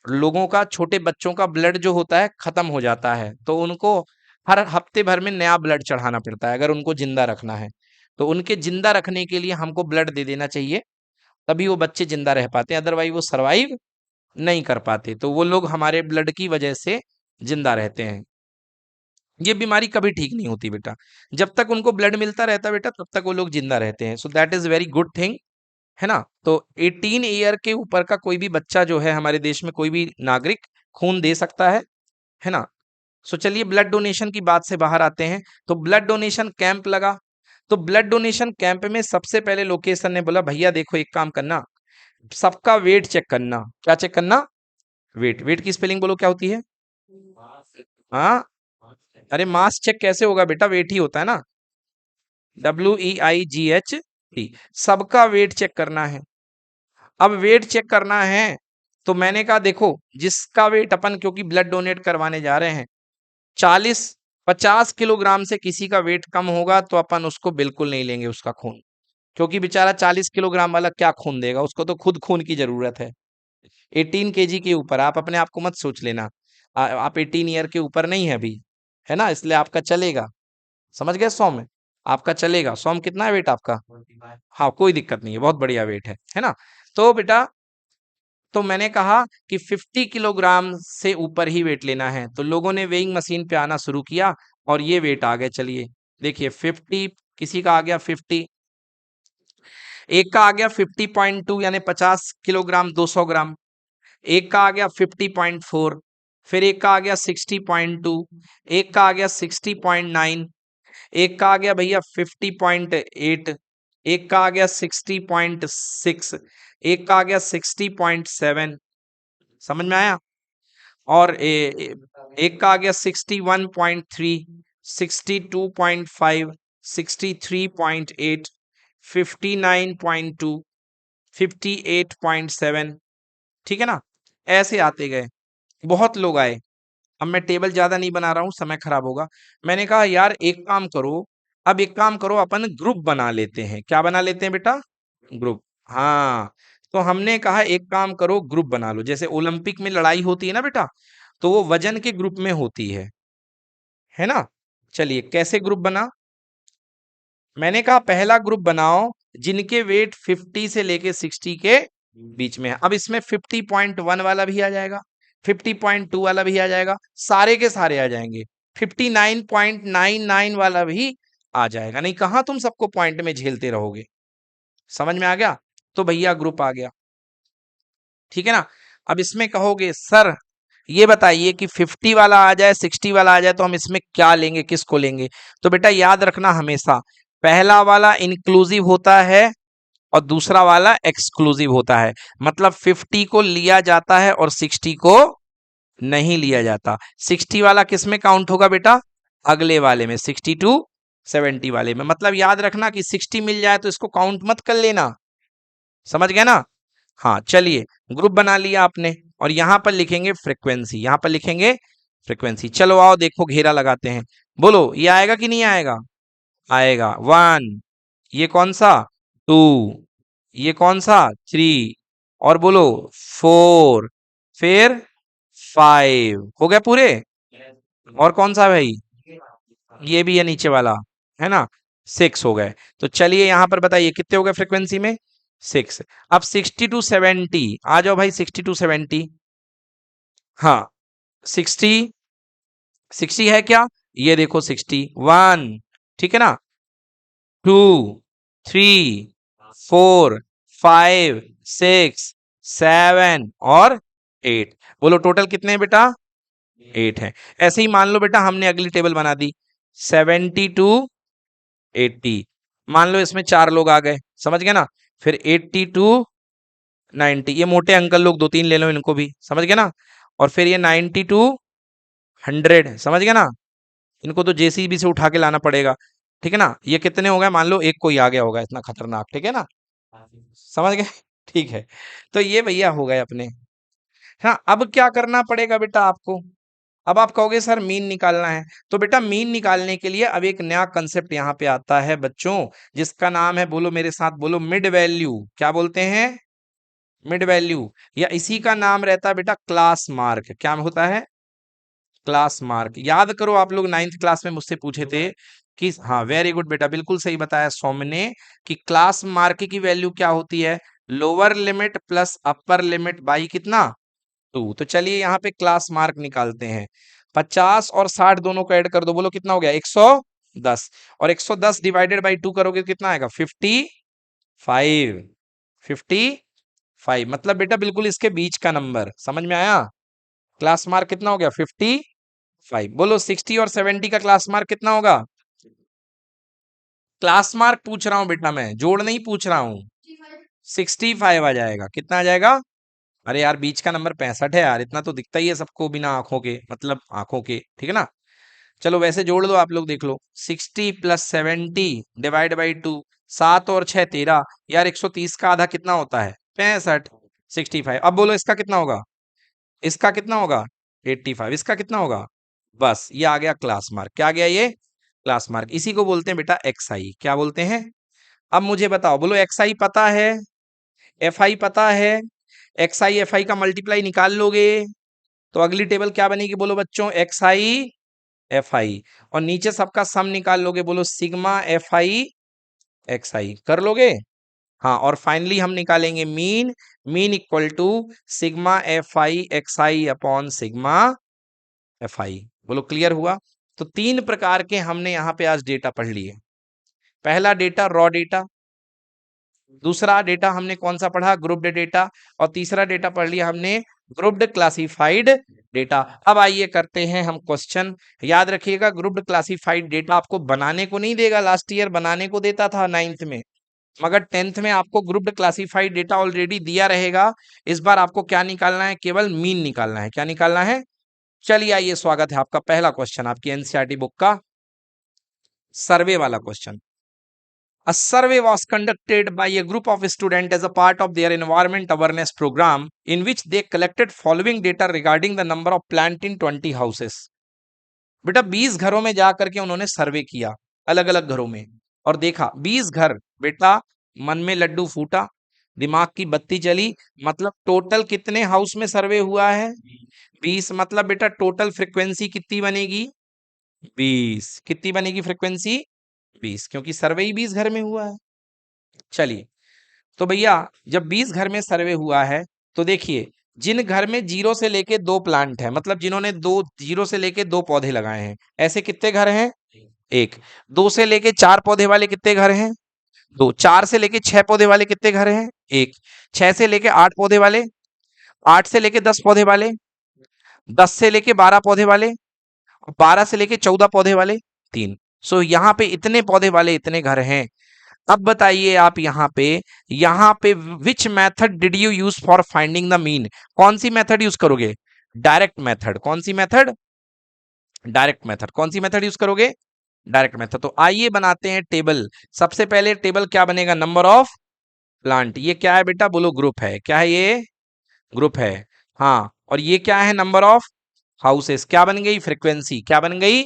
लोगों का, छोटे बच्चों का ब्लड जो होता है खत्म हो जाता है, तो उनको हर हफ्ते भर में नया ब्लड चढ़ाना पड़ता है अगर उनको जिंदा रखना है। तो उनके जिंदा रखने के लिए हमको ब्लड दे देना चाहिए, तभी वो बच्चे जिंदा रह पाते हैं, अदरवाइज वो सरवाइव नहीं कर पाते। तो वो लोग हमारे ब्लड की वजह से जिंदा रहते हैं। ये बीमारी कभी ठीक नहीं होती बेटा, जब तक उनको ब्लड मिलता रहता है बेटा तब तक वो लोग जिंदा रहते हैं। So that is very good thing, है ना। तो 18 ईयर के ऊपर का कोई भी बच्चा जो है हमारे देश में, कोई भी नागरिक खून दे सकता है ना। सो चलिए ब्लड डोनेशन की बात से बाहर आते हैं। तो ब्लड डोनेशन कैंप लगा, तो ब्लड डोनेशन कैंप में सबसे पहले लोकेश सर ने बोला भैया देखो एक काम करना, सबका वेट चेक करना। क्या चेक करना, वेट। वेट की स्पेलिंग बोलो क्या होती है, हाँ, अरे मास चेक कैसे होगा बेटा, वेट ही होता है ना, WEIGHT। सबका वेट चेक करना है। अब वेट चेक करना है, तो मैंने कहा देखो जिसका वेट अपन, क्योंकि ब्लड डोनेट करवाने जा रहे हैं, 40-50 किलोग्राम से किसी का वेट कम होगा तो अपन उसको बिल्कुल नहीं लेंगे उसका खून, क्योंकि बेचारा 40 किलोग्राम वाला क्या खून देगा, उसको तो खुद खून की जरूरत है। 18 kg के ऊपर आप अपने आप को मत सोच लेना, आप 18 ईयर के ऊपर नहीं है अभी, है ना, इसलिए आपका चलेगा। समझ गए सौम्य, आपका चलेगा। सौम्य कितना है वेट आपका, हाँ कोई दिक्कत नहीं है, बहुत बढ़िया वेट है ना। तो बेटा, तो मैंने कहा कि 50 किलोग्राम से ऊपर ही वेट लेना है, तो लोगों ने वेइंग मशीन पे आना शुरू किया और ये वेट आ गए। चलिए देखिए 50, किसी का आ गया 50, एक का आ गया 50.2 यानी 50 किलोग्राम 200 ग्राम, एक का आ गया 50.4, फिर एक का आ गया 60.2, एक का आ गया 60.9, एक का आ गया भैया 50.8, एक का आ गया 60.6, एक का आ गया 60.7, समझ में आया? और एक का आ गया 61.3, 62.5, 63.8, 59.2, 58.7, ठीक है ना? ऐसे आते गए, बहुत लोग आए। अब मैं टेबल ज्यादा नहीं बना रहा हूं, समय खराब होगा। मैंने कहा यार एक काम करो, अब एक काम करो, अपन ग्रुप बना लेते हैं। क्या बना लेते हैं बेटा? ग्रुप। हाँ, तो हमने कहा एक काम करो, ग्रुप बना लो। जैसे ओलंपिक में लड़ाई होती है ना बेटा, तो वो वजन के ग्रुप में होती है ना? चलिए कैसे ग्रुप बना? मैंने कहा पहला ग्रुप बनाओ जिनके वेट 50 से लेके 60 के बीच में है। अब इसमें 50.1 वाला भी आ जाएगा, 50.2 वाला भी आ जाएगा, सारे के सारे आ जाएंगे। 59.99 वाला भी आ जाएगा। नहीं कहाँ तुम सबको पॉइंट में झेलते रहोगे। समझ में आ गया? तो भैया ग्रुप आ गया, ठीक है ना? अब इसमें कहोगे सर ये बताइए कि 50 वाला आ जाए 60 वाला आ जाए तो हम इसमें क्या लेंगे, किसको लेंगे? तो बेटा याद रखना हमेशा, पहला वाला इंक्लूसिव होता है और दूसरा वाला एक्सक्लूसिव होता है। मतलब 50 को लिया जाता है और 60 को नहीं लिया जाता। 60 वाला किस में काउंट होगा बेटा? अगले वाले में, 60 टू 70 वाले में। मतलब याद रखना कि 60 मिल जाए तो इसको काउंट मत कर लेना। समझ गया ना? हाँ चलिए, ग्रुप बना लिया आपने और यहां पर लिखेंगे फ्रीक्वेंसी, यहां पर लिखेंगे फ्रीक्वेंसी। चलो आओ देखो, घेरा लगाते हैं। बोलो ये आएगा कि नहीं आएगा? आएगा। 1, ये कौन सा? 2, ये कौन सा? 3, और बोलो 4, फिर 5। हो गया पूरे? और कौन सा भाई? ये भी है नीचे वाला, है ना? 6 हो गए। तो चलिए यहां पर बताइए कितने हो गए फ्रीक्वेंसी में? 6। अब 60 टू 70 आ जाओ भाई, 60 टू 70। हाँ 60, 60 है क्या? ये देखो 61, ठीक है ना? 2, 3, 4, 5, 6, 7 और 8। बोलो टोटल कितने हैं बेटा? 8 है। ऐसे ही मान लो बेटा हमने अगली टेबल बना दी, 70 टू 80। मान लो इसमें 4 लोग आ गए, समझ गए ना? फिर 80 टू 90, ये मोटे अंकल लोग 2-3 ले लो, इनको भी समझ गए ना? और फिर ये 90 टू 100, समझ गए ना? इनको तो जेसीबी से उठा के लाना पड़ेगा, ठीक है ना? ये कितने हो गए? मान लो एक कोई आ गया होगा इतना खतरनाक, ठीक है ना? समझ गए? ठीक है। तो ये भैया हो गए अपने। हाँ अब क्या करना पड़ेगा बेटा आपको? अब आप कहोगे सर मीन निकालना है, तो बेटा मीन निकालने के लिए अब एक नया कंसेप्ट यहाँ पे आता है बच्चों, जिसका नाम है, बोलो मेरे साथ, बोलो मिड वैल्यू। क्या बोलते हैं? Mid value. या इसी का नाम रहता है बेटा क्लास मार्क। क्या होता है? Class mark. याद करो आप लोग 9th क्लास में मुझसे पूछे थे कि, हाँ वेरी गुड बेटा, बिल्कुल सही बताया सौम्य ने, कि क्लास मार्क की वैल्यू क्या होती है? Lower limit plus upper limit by कितना? 2। तो चलिए यहाँ पे क्लास मार्क निकालते हैं। 50 और 60 दोनों को ऐड कर दो, बोलो कितना हो गया? 110। और 110 डिवाइडेड बाई 2 करोगे तो कितना आएगा? 55। 55 मतलब बेटा बिल्कुल इसके बीच का नंबर। समझ में आया? क्लास मार्क कितना हो गया? 55। बोलो 60 और 70 का क्लास मार्क कितना होगा? क्लास मार्क पूछ रहा हूं बेटा, मैं जोड़ नहीं पूछ रहा हूं। 65 आ जाएगा। कितना आ जाएगा? अरे यार बीच का नंबर 65 है यार, इतना तो दिखता ही है सबको बिना आंखों के, मतलब आंखों के, ठीक है ना? चलो वैसे जोड़ लो आप लोग, देख लो। 60 प्लस 70 डिवाइड बाई 2, 7 और 6 13। यार 130 का आधा कितना होता है? 65। 65। अब बोलो इसका कितना होगा? इसका कितना होगा? 85। इसका कितना होगा? बस ये आ गया क्लास मार्क। क्या आ गया ये? Class mark. इसी को बोलते हैं बेटा एक्स आई। क्या बोलते हैं? अब मुझे बताओ, बोलो एक्स आई पता है, एफ आई पता है? एक्स आई एफ आई का मल्टीप्लाई निकाल लोगे तो अगली टेबल क्या बनेगी? बोलो बच्चों, एक्स आई एफ आई। और नीचे सबका सम निकाल लोगे, बोलो sigma F I X I. कर लोगे? हाँ, और फाइनली हम निकालेंगे mean. Mean equal to sigma F I X I upon sigma F I. बोलो क्लियर हुआ? तो 3 प्रकार के हमने यहाँ पे आज डेटा पढ़ लिए। पहला डेटा रॉ डेटा, दूसरा डेटा हमने कौन सा पढ़ा? Grouped data. और तीसरा डेटा पढ़ लिया हमने ग्रुप्ड क्लासिफाइड डेटा। अब आइए करते हैं हम क्वेश्चन। याद रखिएगा ग्रुप्ड क्लासिफाइड डेटा आपको बनाने को नहीं देगा, लास्ट ईयर बनाने को देता था 9th में, मगर 10th में आपको ग्रुप्ड क्लासिफाइड डेटा ऑलरेडी दिया रहेगा। इस बार आपको क्या निकालना है, केवल मीन निकालना है। क्या निकालना है? चलिए आइए, स्वागत है आपका। पहला क्वेश्चन आपकी एनसीईआरटी बुक का सर्वे वाला question. A survey was conducted by a group of students as a part of their environment awareness program, in which they collected following data regarding the number of plants in 20 houses. बेटा 20 घरों में जा करके उन्होंने सर्वे किया, अलग अलग घरों में, और देखा 20 घर। बेटा मन में लड्डू फूटा, दिमाग की बत्ती जली। मतलब टोटल कितने हाउस में सर्वे हुआ है? 20। मतलब बेटा टोटल फ्रीक्वेंसी कितनी बनेगी? 20। कितनी बनेगी फ्रीक्वेंसी? 20, क्योंकि सर्वे ही 20 घर में हुआ है। चलिए, तो भैया जब 20 घर में सर्वे हुआ है, तो देखिए जिन घर में 0 से लेके 2 प्लांट है, मतलब जिन्होंने 0 से लेके 2 पौधे लगाए हैं, ऐसे कितने घर हैं? 1। 2 से लेके 4 पौधे वाले कितने घर हैं? 2। 4 से लेके 6 पौधे वाले कितने घर हैं? 1। 6 से लेके 8 पौधे वाले, 8 से लेके 10 पौधे वाले, 10 से लेके 12 पौधे वाले, 12 से लेके 14 पौधे वाले, 3। सो यहाँ पे इतने पौधे वाले इतने घर हैं। अब बताइए आप यहाँ पे which method did you use for finding the mean? कौन सी मेथड यूज करोगे? Direct method. कौन सी मेथड? Direct method. कौन सी मेथड यूज करोगे? Direct method. तो आइए बनाते हैं टेबल। सबसे पहले टेबल क्या बनेगा? Number of plant. ये क्या है बेटा? बोलो ग्रुप है। क्या है ये? ग्रुप है। हाँ, और ये क्या है? Number of houses. क्या बन गई? फ्रीक्वेंसी। क्या बन गई?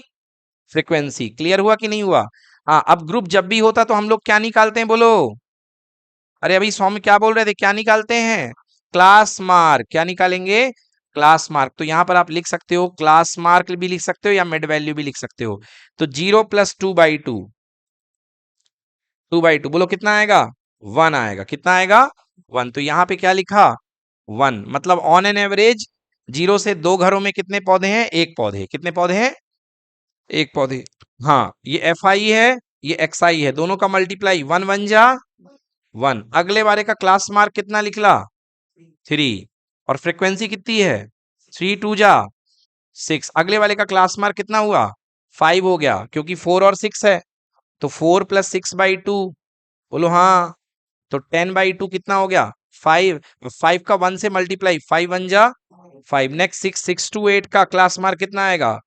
फ्रीक्वेंसी। क्लियर हुआ कि नहीं हुआ? हाँ, अब ग्रुप जब भी होता तो हम लोग क्या निकालते हैं? बोलो। अरे अभी सौम्य क्या बोल रहे थे? क्या निकालते हैं? Class mark. क्या निकालेंगे? Class mark. तो यहां पर आप लिख सकते हो, क्लास मार्क भी लिख सकते हो या मिड वैल्यू भी लिख सकते हो। तो 0 + 2/2, 2/2 बोलो कितना आएगा? 1 आएगा। कितना आएगा? 1। तो यहाँ पे क्या लिखा? 1। मतलब ऑन एन एवरेज 0 से 2 घरों में कितने पौधे हैं? 1 पौधे। कितने पौधे हैं? 1 पौधे। हाँ, ये FI है, ये XI है, दोनों का मल्टीप्लाई 1 1 जा 1। अगले वाले का क्लास मार्क कितना निकला? 3। और फ्रीक्वेंसी कितनी है? 3 2 जा 6। अगले वाले का क्लास मार्क कितना हुआ? 5 हो गया, क्योंकि 4 और 6 है। तो 4 + 6/2, बोलो हाँ। तो 10/2 कितना हो गया? 5। 5 का 1 से मल्टीप्लाई, 5 1 जा 5। नेक्स्ट 6 6 to 8 का क्लास मार्क कितना आएगा?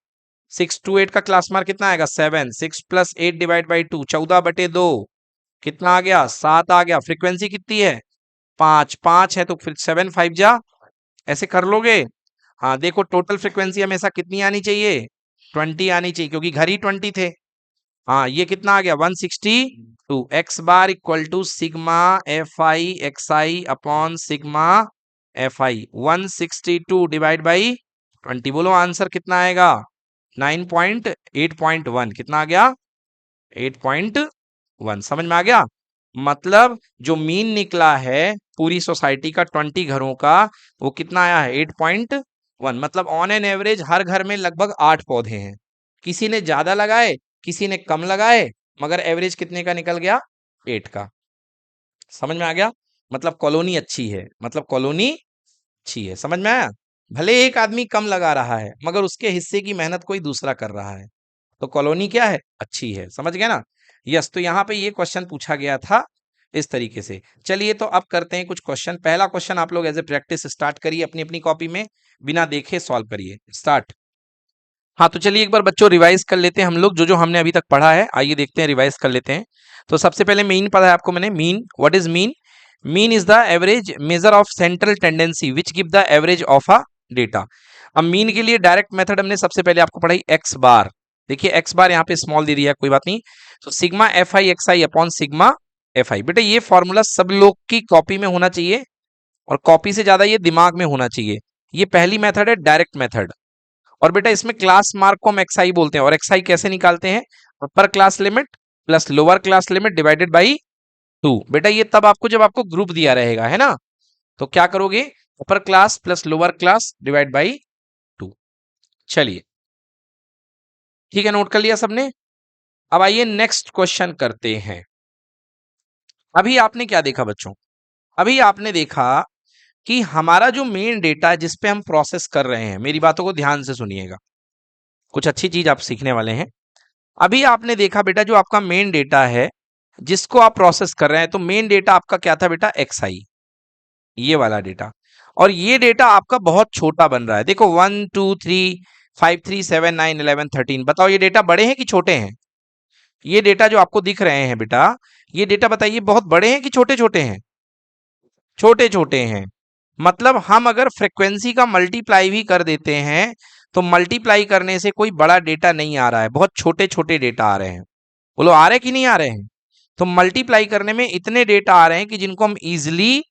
6 to 8 का क्लास मार्क कितना आएगा? 7। 6 + 8 / 2, 14/2 कितना आ गया? 7 आ गया। फ्रीक्वेंसी कितनी है? 5 5 है, तो फिर 7 5 जा, ऐसे कर लोगे। हाँ देखो, टोटल फ्रीक्वेंसी हमेशा कितनी आनी चाहिए? 20 आनी चाहिए, क्योंकि घर ही 20 थे। हाँ, ये कितना आ गया? 162। X bar equal to sigma FI XI upon sigma FI। 162 divide by 20। बोलो आंसर कितना आएगा? 9.8.1। कितना आ गया? 8.1। समझ में आ गया? मतलब जो मीन निकला है पूरी सोसाइटी का 20 घरों का, वो कितना आया है? 8.1। मतलब ऑन एन एवरेज हर घर में लगभग 8 पौधे हैं। किसी ने ज्यादा लगाए, किसी ने कम लगाए, मगर एवरेज कितने का निकल गया? 8 का। समझ में आ गया? मतलब कॉलोनी अच्छी है, मतलब कॉलोनी अच्छी है। समझ में आया? भले एक आदमी कम लगा रहा है, मगर उसके हिस्से की मेहनत कोई दूसरा कर रहा है, तो कॉलोनी क्या है? अच्छी है। समझ गए ना? यस। तो यहाँ पे ये क्वेश्चन पूछा गया था इस तरीके से। चलिए, तो अब करते हैं कुछ क्वेश्चन। पहला क्वेश्चन आप लोग एज ए प्रैक्टिस स्टार्ट करिए, अपनी अपनी कॉपी में बिना देखे सॉल्व करिए। स्टार्ट। हाँ, तो चलिए एक बार बच्चों रिवाइज कर लेते हैं हम लोग, जो हमने अभी तक पढ़ा है। आइए देखते हैं, रिवाइज कर लेते हैं। तो सबसे पहले मीन पढ़ा है आपको मैंने। Mean, what is mean? Mean is the average measure of central tendency which give the average of a data. अब मीन के लिए डायरेक्ट मेथड हमने सबसे पहले आपको पढ़ाई एक्स बार। देखिए एक्स बार यहाँ पे स्मॉल दे दिया है, कोई बात नहीं। तो sigma FI XI upon sigma FI। बेटा ये फॉर्मूला सब लोग की कॉपी में होना चाहिए, और कॉपी से ज्यादा ये दिमाग में होना चाहिए। ये पहली मेथड है, डायरेक्ट मेथड। और बेटा इसमें क्लास मार्क को हम XI बोलते हैं, और XI कैसे निकालते हैं? Upper class limit plus lower class limit divided by 2। बेटा ये तब आपको जब आपको ग्रुप दिया रहेगा, है ना? तो क्या करोगे? Upper class plus lower class divide by 2। चलिए ठीक है, नोट कर लिया सबने? अब आइए नेक्स्ट क्वेश्चन करते हैं। अभी आपने क्या देखा बच्चों? अभी आपने देखा कि हमारा जो मेन डेटा है जिस पे हम प्रोसेस कर रहे हैं, मेरी बातों को ध्यान से सुनिएगा, कुछ अच्छी चीज आप सीखने वाले हैं। अभी आपने देखा बेटा जो आपका मेन डेटा है जिसको आप प्रोसेस कर रहे हैं, तो मेन डेटा आपका क्या था बेटा, एक्सआई, ये वाला डेटा। और ये डेटा आपका बहुत छोटा बन रहा है, देखो 1 2 3 5 3 7 9 11 13, बताओ ये डेटा बड़े हैं कि छोटे हैं? ये डेटा जो आपको दिख रहे हैं बेटा, ये डेटा बताइए बहुत बड़े हैं कि छोटे छोटे हैं? छोटे छोटे हैं। मतलब हम अगर फ्रीक्वेंसी का मल्टीप्लाई भी कर देते हैं तो मल्टीप्लाई करने से कोई बड़ा डेटा नहीं आ रहा है, बहुत छोटे छोटे डेटा आ रहे हैं। बोलो आ रहे कि नहीं आ रहे हैं? तो मल्टीप्लाई करने में इतने डेटा आ रहे हैं कि जिनको हम इजिली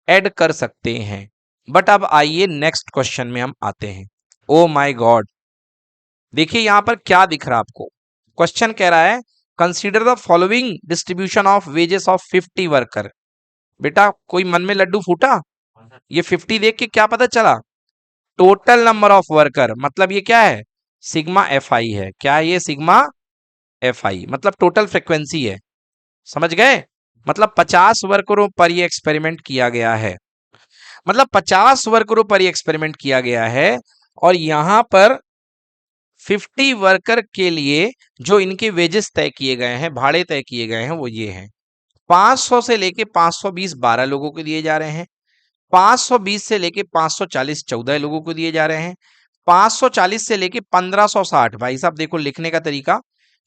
ऐड कर सकते हैं। बट अब आइए नेक्स्ट क्वेश्चन में हम आते हैं। ओ माय गॉड, देखिए यहां पर क्या दिख रहा है आपको। क्वेश्चन कह रहा है consider the following distribution of wages of 50 worker. बेटा कोई मन में लड्डू फूटा? ये 50 देख के क्या पता चला? टोटल नंबर ऑफ वर्कर, मतलब ये क्या है, सिग्मा एफ आई है। क्या है ये? सिग्मा एफ आई, मतलब टोटल फ्रीक्वेंसी है। समझ गए? मतलब 50 वर्करों पर ये एक्सपेरिमेंट किया गया है, मतलब 50 वर्करों पर ये एक्सपेरिमेंट किया गया है। और यहां पर 50 वर्कर के लिए जो इनके वेजेस तय किए गए हैं, भाड़े तय किए गए हैं, वो ये हैं। 500 से लेके 520 12 लोगों को दिए जा रहे हैं। 520 से लेके 540 14 लोगों को दिए जा रहे हैं। 540 से लेके 1560, भाई साहब देखो लिखने का तरीका,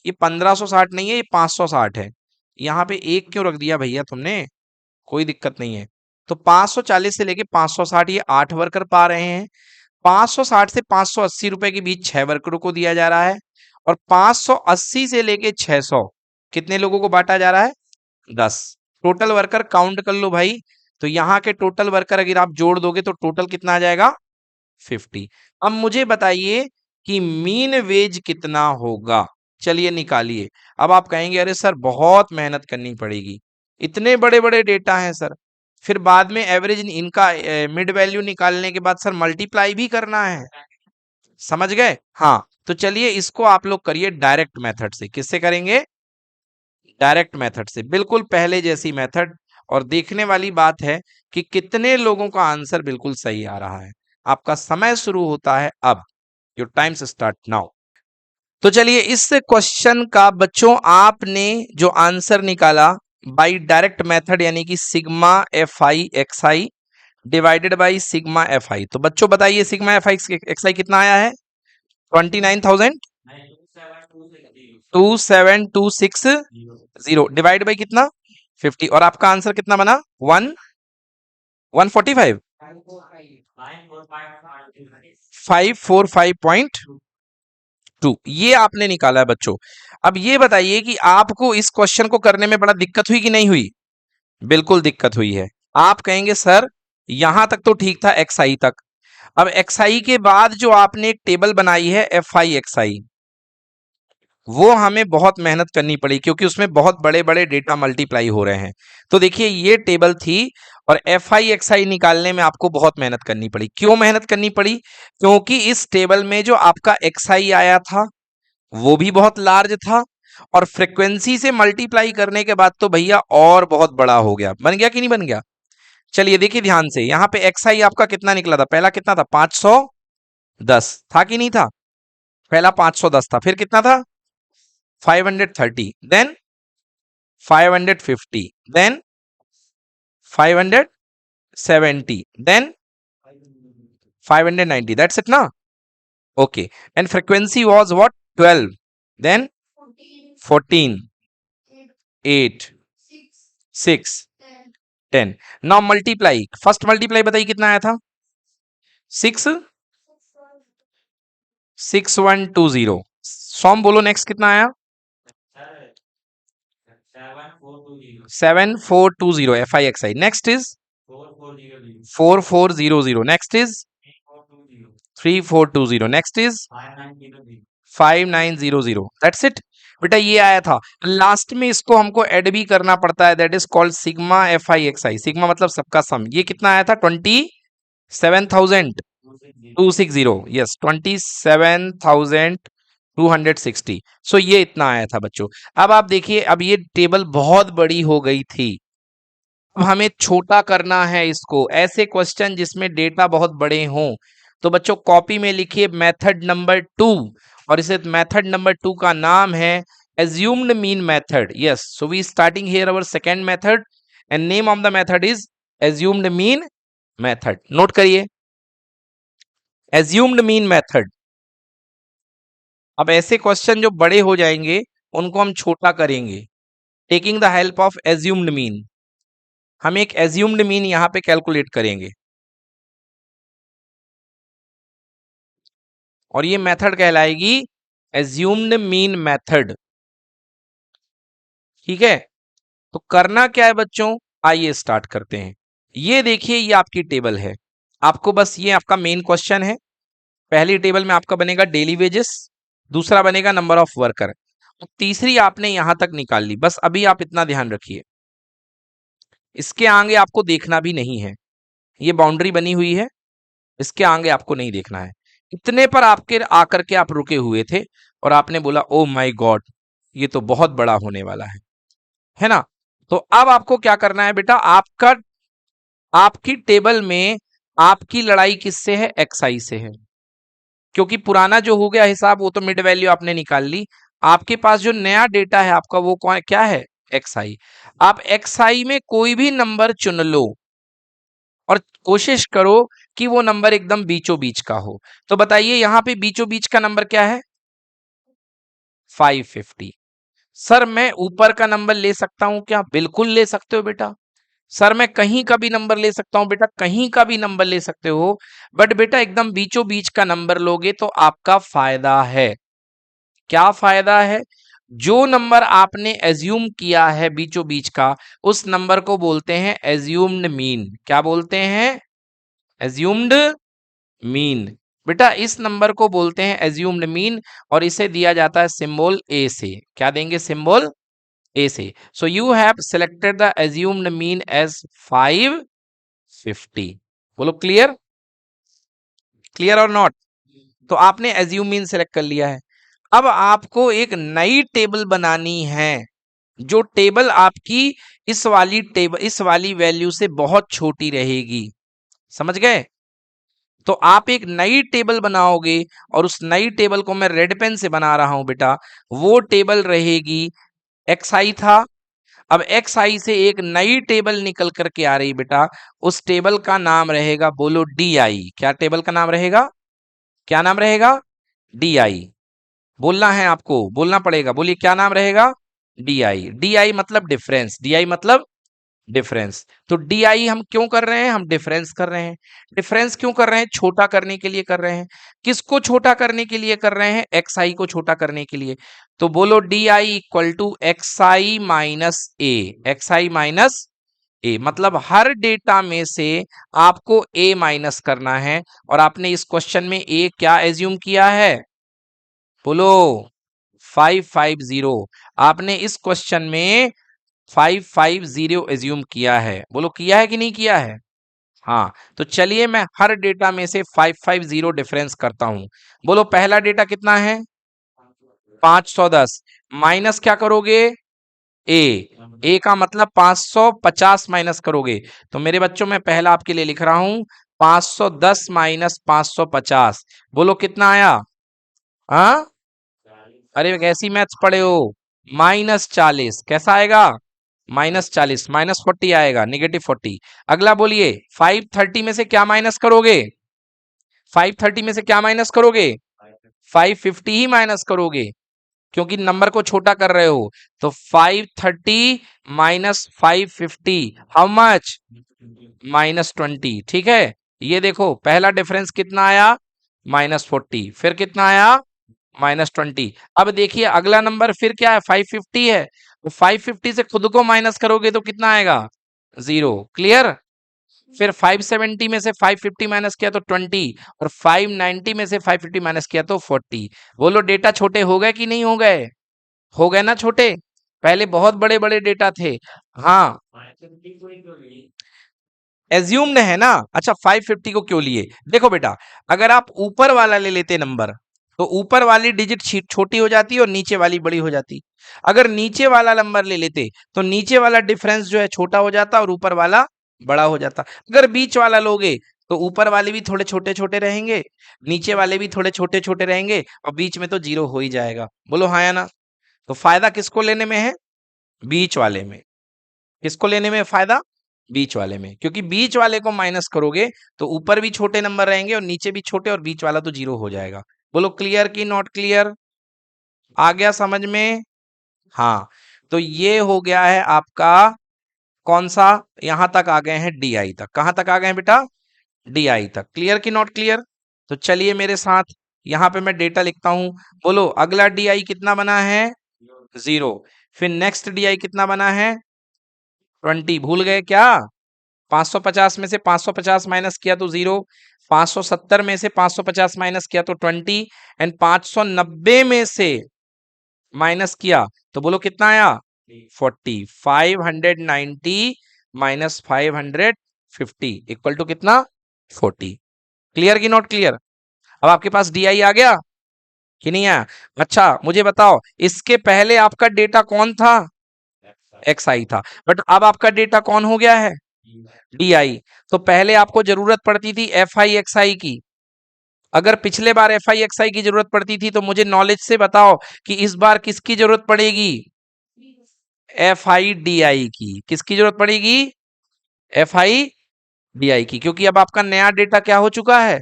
ये 1560 नहीं है, ये 560 है। यहाँ पे एक क्यों रख दिया भैया तुमने? कोई दिक्कत नहीं है। तो 540 से लेके 560 ये 8 वर्कर पा रहे हैं। 560 से 580 रुपए के बीच 6 वर्करों को दिया जा रहा है। और 580 से लेके 600 कितने लोगों को बांटा जा रहा है? 10। टोटल वर्कर काउंट कर लो भाई, तो यहाँ के टोटल वर्कर अगर आप जोड़ दोगे तो टोटल कितना आ जाएगा? 50। अब मुझे बताइए कि मीन वेज कितना होगा, चलिए निकालिए। अब आप कहेंगे अरे सर बहुत मेहनत करनी पड़ेगी, इतने बड़े बड़े डेटा हैं सर, फिर बाद में एवरेज इनका मिड वैल्यू निकालने के बाद सर मल्टीप्लाई भी करना है। समझ गए? हाँ, तो चलिए इसको आप लोग करिए डायरेक्ट मेथड से। किससे करेंगे? डायरेक्ट मेथड से, बिल्कुल पहले जैसी मेथड। और देखने वाली बात है कि कितने लोगों का आंसर बिल्कुल सही आ रहा है। आपका समय शुरू होता है अब, योर टाइम स्टार्ट नाउ। तो चलिए इस क्वेश्चन का बच्चों आपने जो आंसर निकाला बाय डायरेक्ट मेथड, यानी कि sigma F I X I divided by sigma F आई, तो बच्चों बताइए सिग्मा एफ आई एक्स आई कितना आया है? 29,27,260 डिवाइड बाई कितना? 50। और आपका आंसर कितना बना? 145 545.2, ये आपने निकाला है बच्चों। अब ये बताइए कि आपको इस क्वेश्चन को करने में बड़ा दिक्कत हुई कि नहीं हुई? बिल्कुल दिक्कत हुई है। आप कहेंगे सर यहां तक तो ठीक था, एक्स आई तक। अब एक्स आई के बाद जो आपने एक टेबल बनाई है एफ आई एक्स आई, वो हमें बहुत मेहनत करनी पड़ी क्योंकि उसमें बहुत बड़े बड़े डेटा मल्टीप्लाई हो रहे हैं। तो देखिए ये टेबल थी और एफ आई एक्स आई निकालने में आपको बहुत मेहनत करनी पड़ी। क्यों मेहनत करनी पड़ी? क्योंकि इस टेबल में जो आपका एक्स आई आया था वो भी बहुत लार्ज था, और फ्रीक्वेंसी से मल्टीप्लाई करने के बाद तो भैया और बहुत बड़ा हो गया। बन गया कि नहीं बन गया? चलिए देखिए ध्यान से, यहाँ पे एक्स आई आपका कितना निकला था? पहला कितना था? 510 था कि नहीं था? पहला 510 था, फिर कितना था? 530, then 550, then 570, then 590, that's it ना? Okay, and frequency was what? 12, then 14, 8, 6, 10. Now multiply, first multiply बताइए कितना आया था? 6120। सॉम बोलो नेक्स्ट कितना आया? 7420 F I X I. Next is 4400, next is 3420, next is 5900, that's it बेटा, ये आया था। लास्ट में इसको हमको ऐड भी करना पड़ता है, that is called sigma F I X I. Sigma मतलब सबका सम। ये कितना आया था? 27,260, यस 27,260। सो ये इतना आया था बच्चों। अब आप देखिए, अब ये टेबल बहुत बड़ी हो गई थी, अब हमें छोटा करना है इसको, ऐसे क्वेश्चन जिसमें डेटा बहुत बड़े हों। तो बच्चों कॉपी में लिखिए मेथड नंबर 2, और इसे मेथड नंबर 2 का नाम है assumed mean method. Yes, so we starting here our second method and name of the method is assumed mean method. Note करिए assumed mean method. अब ऐसे क्वेश्चन जो बड़े हो जाएंगे उनको हम छोटा करेंगे, taking the help of assumed mean. हम एक assumed mean यहां पे कैलकुलेट करेंगे और ये मेथड कहलाएगी assumed mean method. ठीक है, तो करना क्या है बच्चों, आइए स्टार्ट करते हैं। ये देखिए ये आपकी टेबल है, आपको बस ये आपका मेन क्वेश्चन है। पहली टेबल में आपका बनेगा डेली वेजेस, दूसरा बनेगा नंबर ऑफ वर्कर, और तीसरी आपने यहां तक निकाल ली। बस अभी आप इतना ध्यान रखिए, इसके आगे आपको देखना भी नहीं है, ये बाउंड्री बनी हुई है, इसके आगे आपको नहीं देखना है। इतने पर आपके आकर के आप रुके हुए थे और आपने बोला ओ माय गॉड ये तो बहुत बड़ा होने वाला है ना। तो अब आपको क्या करना है बेटा, आपकी टेबल में आपकी लड़ाई किससे है, एक्सआई से है, क्योंकि पुराना जो हो गया हिसाब वो तो मिड वैल्यू आपने निकाल ली। आपके पास जो नया डेटा है आपका वो क्या है, एक्सआई। आप एक्सआई में कोई भी नंबर चुन लो और कोशिश करो कि वो नंबर एकदम बीचों बीच का हो। तो बताइए यहां पे बीचों बीच का नंबर क्या है, 550। सर मैं ऊपर का नंबर ले सकता हूं क्या, बिल्कुल ले सकते हो बेटा। सर मैं कहीं का भी नंबर ले सकता हूं बेटा, कहीं का भी नंबर ले सकते हो, बट बेटा एकदम बीचों बीच का नंबर लोगे तो आपका फायदा है। क्या फायदा है, जो नंबर आपने एज्यूम किया है बीचों बीच का उस नंबर को बोलते हैं एज्यूम्ड मीन। क्या बोलते हैं, एज्यूम्ड मीन। बेटा इस नंबर को बोलते हैं एज्यूम्ड मीन और इसे दिया जाता है सिंबल ए से। क्या देंगे, सिंबल ए से। So you have selected the assumed mean as 550। बोलो क्लियर, क्लियर और नॉट। तो आपने एज्यूम मीन सेलेक्ट कर लिया है। अब आपको एक नई टेबल बनानी है, जो टेबल आपकी इस वाली वैल्यू से बहुत छोटी रहेगी। समझ गए, तो आप एक नई टेबल बनाओगे और उस नई टेबल को मैं रेड पेन से बना रहा हूं बेटा। वो टेबल रहेगी, एक्स आई था, अब एक्स आई से एक नई टेबल निकल करके आ रही बेटा, उस टेबल का नाम रहेगा, बोलो डी आई। क्या टेबल का नाम रहेगा, क्या नाम रहेगा, डी आई। बोलना है आपको, बोलना पड़ेगा, बोलिए क्या नाम रहेगा, डी आई। डी आई मतलब डिफरेंस, डी आई मतलब डिफरेंस। तो डी आई हम क्यों कर रहे हैं, हम डिफरेंस कर रहे हैं। डिफरेंस क्यों कर रहे हैं, छोटा करने के लिए कर रहे हैं। किसको छोटा करने के लिए कर रहे हैं, एक्स आई को छोटा करने के लिए। तो बोलो D I equal to X I minus A, X I minus A, मतलब हर डेटा में से आपको ए माइनस करना है। और आपने इस क्वेश्चन में ए क्या एज्यूम किया है, बोलो 550। आपने इस क्वेश्चन में 550 एज्यूम किया है, बोलो किया है कि नहीं किया है। हाँ, तो चलिए मैं हर डेटा में से 550 डिफरेंस करता हूं। बोलो पहला डेटा कितना है, 510, माइनस क्या करोगे, ए, ए का मतलब 550 माइनस करोगे। तो मेरे बच्चों मैं पहला आपके लिए लिख रहा हूं 510 माइनस 550। बोलो कितना आया, हाँ, अरे कैसी मैथ्स पढ़े हो, -40। कैसा आएगा, -40, -40 आएगा, -40। अगला बोलिए 530 में से क्या माइनस करोगे, 530 में से क्या माइनस करोगे, 550 ही माइनस करोगे, क्योंकि नंबर को छोटा कर रहे हो। तो 530 माइनस 550 हाउ मच, -20। ठीक है, ये देखो पहला डिफरेंस कितना आया, -40, फिर कितना आया, -20। अब देखिए अगला नंबर फिर क्या है, 550 है, तो 550 से खुद को माइनस करोगे तो कितना आएगा, 0। क्लियर। फिर 570 में से 550 माइनस किया तो 20, और 590 में से 550 माइनस किया तो 40। बोलो डेटा छोटे हो गए कि नहीं हो गए, हो गए ना छोटे, पहले बहुत बड़े बड़े डेटा थे। हाँ, एज्यूम्ड है ना। अच्छा 550 को क्यों लिए, देखो बेटा अगर आप ऊपर वाला ले लेते नंबर तो ऊपर वाली डिजिट छोटी हो जाती और नीचे वाली बड़ी हो जाती। अगर नीचे वाला नंबर ले लेते तो नीचे वाला डिफरेंस जो है छोटा हो जाता और ऊपर वाला बड़ा हो जाता। अगर बीच वाला लोगे तो ऊपर वाले भी थोड़े छोटे छोटे रहेंगे, नीचे वाले भी थोड़े छोटे छोटे रहेंगे और बीच में तो जीरो हो ही जाएगा। बोलो हाँ या ना। तो फायदा किसको लेने में है? बीच वाले में। किसको लेने में फायदा? बीच वाले में, क्योंकि बीच वाले को माइनस करोगे तो ऊपर भी छोटे नंबर रहेंगे और नीचे भी छोटे और बीच वाला तो जीरो हो जाएगा। बोलो क्लियर की नॉट क्लियर? आ गया समझ में? हाँ, तो ये हो गया है आपका कौन सा, यहां तक आ गए हैं डी आई तक। कहां तक आ गए हैं बेटा? डी आई तक। क्लियर की नॉट क्लियर? तो चलिए मेरे साथ, यहां पे मैं डेटा लिखता हूं। बोलो अगला डी आई कितना बना है? 0। फिर नेक्स्ट डी आई कितना बना है? 20। भूल गए क्या? 550 में से 550 माइनस किया तो 0, 570 में से 550 माइनस किया तो 20 एंड 590 में से माइनस किया तो बोलो कितना आया? 40। 590 माइनस 550 इक्वल टू कितना? 40। क्लियर की नॉट क्लियर? अब आपके पास डी आई आ गया कि नहीं आया? अच्छा मुझे बताओ, इसके पहले आपका डेटा कौन था? एक्स आई था, बट अब आपका डेटा कौन हो गया है? D I. तो पहले आपको जरूरत पड़ती थी एफ आई एक्स आई की। अगर पिछले बार एफ आई एक्स आई की जरूरत पड़ती थी तो मुझे नॉलेज से बताओ कि इस बार किसकी जरूरत पड़ेगी? एफ आई डी आई की। किसकी जरूरत पड़ेगी? एफ आई डी आई की, क्योंकि अब आपका नया डेटा क्या हो चुका है?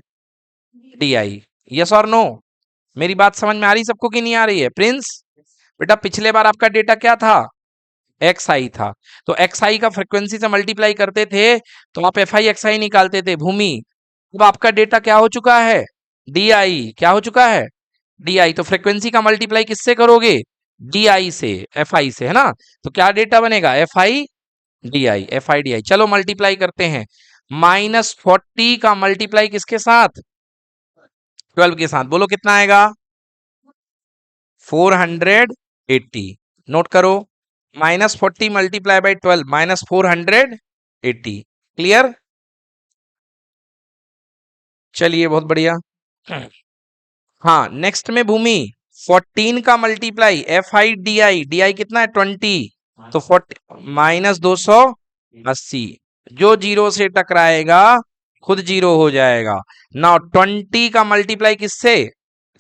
D I. यस और नो? मेरी बात समझ में आ रही सबको कि नहीं आ रही है? प्रिंस बेटा पिछले बार आपका डेटा क्या था? एक्स आई था। तो एक्स आई का फ्रीक्वेंसी से मल्टीप्लाई करते थे तो आप एफ आई एक्स आई निकालते थे भूमि। अब आपका डेटा क्या हो चुका है? D I. क्या हो चुका है? D I. तो फ्रीक्वेंसी का मल्टीप्लाई किससे करोगे? डी आई से, एफ आई से, है ना? तो क्या डेटा बनेगा? F I D I. F I D आई। चलो मल्टीप्लाई करते हैं। -40 का मल्टीप्लाई किसके साथ? 12 के साथ। बोलो कितना आएगा? 480। नोट करो, -40 मल्टीप्लाई बाई 12 -480। क्लियर? चलिए बहुत बढ़िया। हाँ नेक्स्ट में भूमि 14 का multiply F I D I. D आई कितना है? 20। तो 40 -280। जो जीरो से टकराएगा खुद जीरो हो जाएगा। नाउ 20 का मल्टीप्लाई किससे?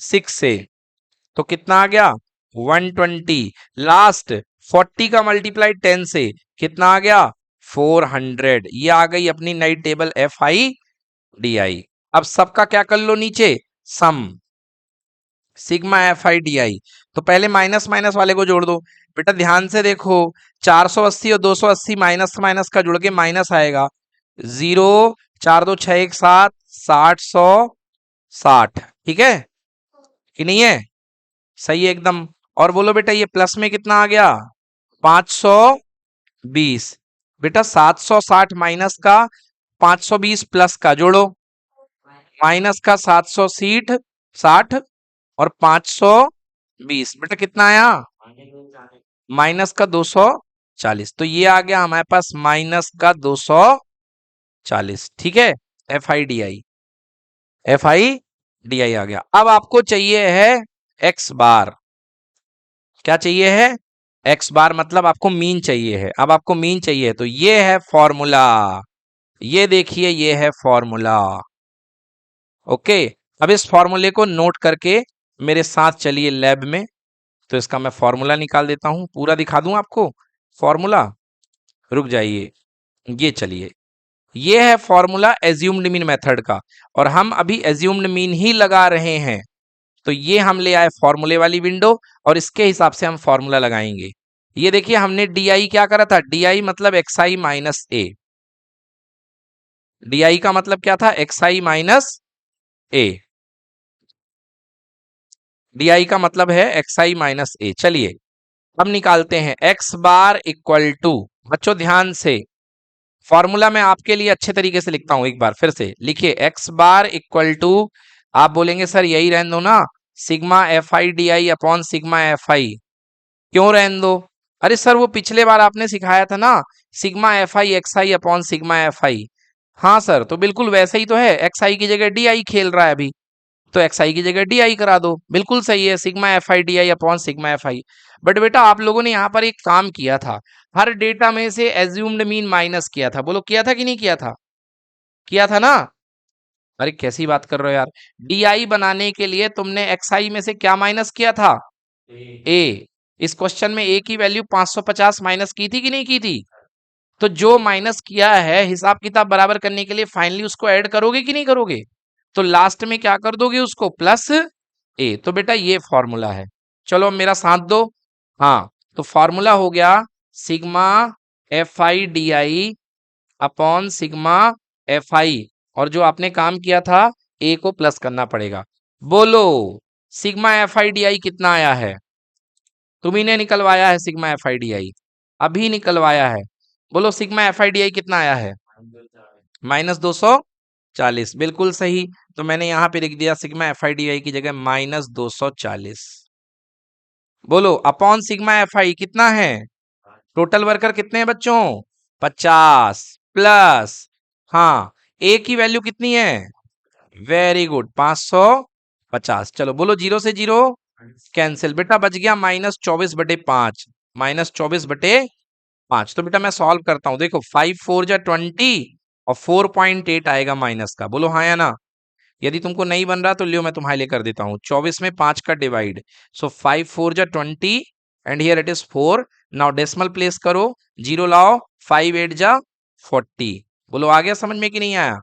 6 से। तो कितना आ गया? 120। लास्ट 40 का मल्टीप्लाई 10 से कितना आ गया? 400। ये आ गई अपनी नई table F I D I. अब सबका क्या कर लो नीचे? Sum sigma F I D I. तो पहले माइनस माइनस वाले को जोड़ दो। बेटा ध्यान से देखो, 480 और 280 माइनस माइनस का जुड़ के माइनस आएगा। 0 4 2 6 1 7 60 100 60। ठीक है कि नहीं है? सही है एकदम। और बोलो बेटा ये प्लस में कितना आ गया? 520। बेटा 760 माइनस का 520 प्लस का जोड़ो, माइनस का 760 और 520। बेटा कितना आया? माइनस का 240। तो ये आ गया हमारे पास माइनस का 240। ठीक है, F I D I. F I D I आ गया। अब आपको चाहिए है एक्स बार। क्या चाहिए है? एक्स बार मतलब आपको मीन चाहिए है। अब आपको मीन चाहिए तो ये है फॉर्मूला। ये देखिए ये है फॉर्मूला। ओके, अब इस फॉर्मूले को नोट करके मेरे साथ चलिए लैब में। तो इसका मैं फॉर्मूला निकाल देता हूं, पूरा दिखा दूं आपको फॉर्मूला। रुक जाइए, ये चलिए, ये है फॉर्मूला एज्यूम्ड मीन मेथड का, और हम अभी एज्यूम्ड मीन ही लगा रहे हैं। तो ये हम ले आए फॉर्मूले वाली विंडो और इसके हिसाब से हम फॉर्मूला लगाएंगे। ये देखिए हमने डी आई क्या करा था? डी आई मतलब x I minus A. D I का मतलब क्या था? X I minus A. D I का मतलब है एक्स आई माइनस ए। चलिए अब निकालते हैं एक्स बार इक्वल टू, बच्चों ध्यान से फॉर्मूला मैं आपके लिए अच्छे तरीके से लिखता हूं, एक बार फिर से लिखिए। एक्स बार इक्वल टू, आप बोलेंगे सर यही रहने दो ना, sigma F I D I upon sigma F आई। क्यों रहने दो? अरे सर वो पिछले बार आपने सिखाया था ना, sigma F I X I upon sigma F आई। हाँ सर, तो बिल्कुल वैसे ही तो है, एक्स आई की जगह डी आई खेल रहा है अभी। तो एक्स आई की जगह डी आई करा दो, बिल्कुल सही है, sigma F I D I upon sigma F I. But बेटा आप लोगों ने यहाँ पर एक काम किया था, हर डेटा में से एज्यूम्ड मीन माइनस किया था, बोलो किया था कि नहीं किया था? किया था ना? अरे कैसी बात कर रहे हो यार, डी आई बनाने के लिए तुमने एक्स आई में से क्या माइनस किया था? ए। इस क्वेश्चन में ए की वैल्यू 550 माइनस की थी कि नहीं की थी? तो जो माइनस किया है हिसाब किताब बराबर करने के लिए फाइनली उसको ऐड करोगे कि नहीं करोगे? तो लास्ट में क्या कर दोगे उसको, प्लस ए। तो बेटा ये फॉर्मूला है, चलो अब मेरा साथ दो। हाँ, तो फॉर्मूला हो गया sigma F I D I upon sigma F आई, और जो आपने काम किया था ए को प्लस करना पड़ेगा। बोलो सिग्मा एफ आई डी आई कितना आया है? तुम्ही ने निकलवाया है सिग्मा एफ आई डी आई, अभी निकलवाया है। बोलो सिग्मा एफ आई डी आई कितना आया है? -240, बिल्कुल सही। तो मैंने यहां पे लिख दिया सिग्मा एफ आई डी आई की जगह -240। बोलो अपॉन सिग्मा एफ आई कितना है? टोटल वर्कर कितने हैं बच्चों? 50 प्लस, हाँ, ए की वैल्यू कितनी है? Very good, 550। चलो बोलो, जीरो से जीरो कैंसिल, बेटा बच गया -24/5, -24/5। तो बेटा मैं सॉल्व करता हूं, देखो 5 4 जा 20 और 4.8 आएगा माइनस का, बोलो हाँ या ना? यदि तुमको नहीं बन रहा तो लियो मैं तुम्हारे लिए कर देता हूं, 24 में 5 का डिवाइड, सो 5 4 जा 20 and here it is 4। Now decimal place करो, जीरो लाओ, 5 8 जा 40। बोलो आ गया समझ में कि नहीं आया?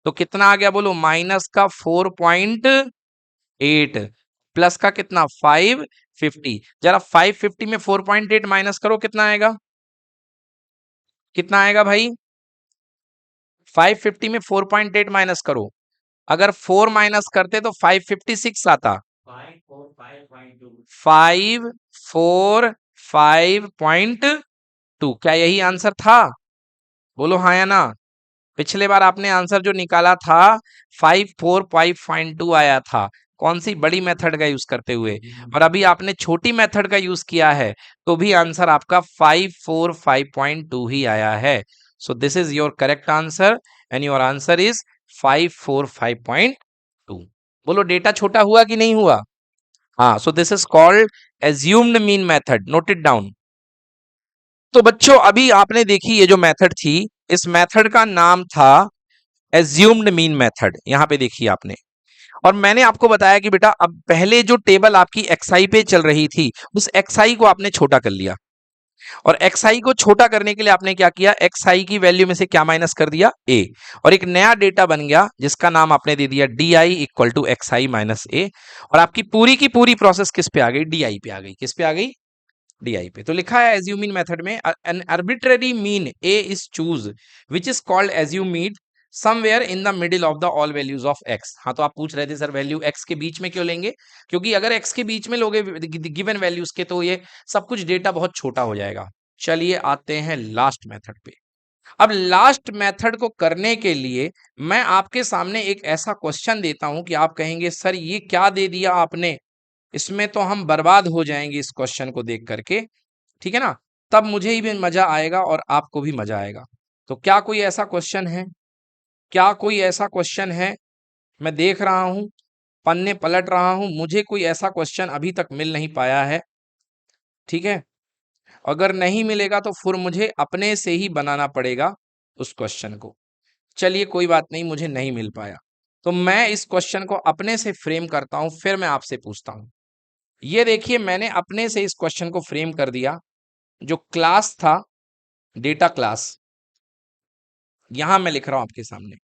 तो कितना आ गया बोलो, माइनस का 4.8 प्लस का कितना 550। जरा 550 में 4.8 माइनस करो, कितना आएगा? कितना आएगा भाई? 550 में 4.8 माइनस करो, अगर 4 माइनस करते तो 556 आता। 545.2, क्या यही आंसर था? बोलो हाँ या ना? पिछले बार आपने आंसर जो निकाला था 545.2 आया था, कौन सी बड़ी मेथड का यूज करते हुए, और अभी आपने छोटी मेथड का यूज किया है तो भी आंसर आपका 545.2 ही आया है। सो this is your correct answer and your answer is 545.2। बोलो डेटा छोटा हुआ कि नहीं हुआ? हाँ, सो this is called assumed mean method, note it down. तो बच्चों अभी आपने देखी ये जो मेथड थी, इस मेथड का नाम था एज्यूम्ड मीन मेथड, यहां पे देखिए आपने। और मैंने आपको बताया कि बेटा अब पहले जो टेबल आपकी एक्सआई पे चल रही थी उस एक्सआई को आपने छोटा कर लिया, और एक्सआई को छोटा करने के लिए आपने क्या किया, एक्सआई की वैल्यू में से क्या माइनस कर दिया, ए, और एक नया डेटा बन गया जिसका नाम आपने दे दिया D I equal to X I minus A. और आपकी पूरी की पूरी प्रोसेस किस पे आ गई, डी आई पे आ गई। किस पे आ गई? डी आई पे। तो लिखा है एज्यूमिन मेथड में an arbitrary mean A is choose which is called assumed somewhere in the middle of the all values of X. हाँ, तो आप पूछ रहे थे सर वैल्यू एक्स के बीच में क्यों लेंगे, क्योंकि अगर एक्स के बीच में लोगे गिवन वैल्यूज के तो ये सब कुछ डेटा बहुत छोटा हो जाएगा। चलिए आते हैं लास्ट मेथड पे। अब लास्ट मेथड को करने के लिए मैं आपके सामने एक ऐसा क्वेश्चन देता हूं कि आप कहेंगे सर ये क्या दे दिया आपने, इसमें तो हम बर्बाद हो जाएंगे इस क्वेश्चन को देख करके, ठीक है ना? तब मुझे भी मजा आएगा और आपको भी मजा आएगा। तो क्या कोई ऐसा क्वेश्चन है? क्या कोई ऐसा क्वेश्चन है? मैं देख रहा हूं, पन्ने पलट रहा हूं, मुझे कोई ऐसा क्वेश्चन अभी तक मिल नहीं पाया है, ठीक है? अगर नहीं मिलेगा तो फिर मुझे अपने से ही बनाना पड़ेगा उस क्वेश्चन को। चलिए कोई बात नहीं, मुझे नहीं मिल पाया तो मैं इस क्वेश्चन को अपने से फ्रेम करता हूं, फिर मैं आपसे पूछता हूं। ये देखिए मैंने अपने से इस क्वेश्चन को फ्रेम कर दिया। जो क्लास था, डेटा क्लास, यहां मैं लिख रहा हूं आपके सामने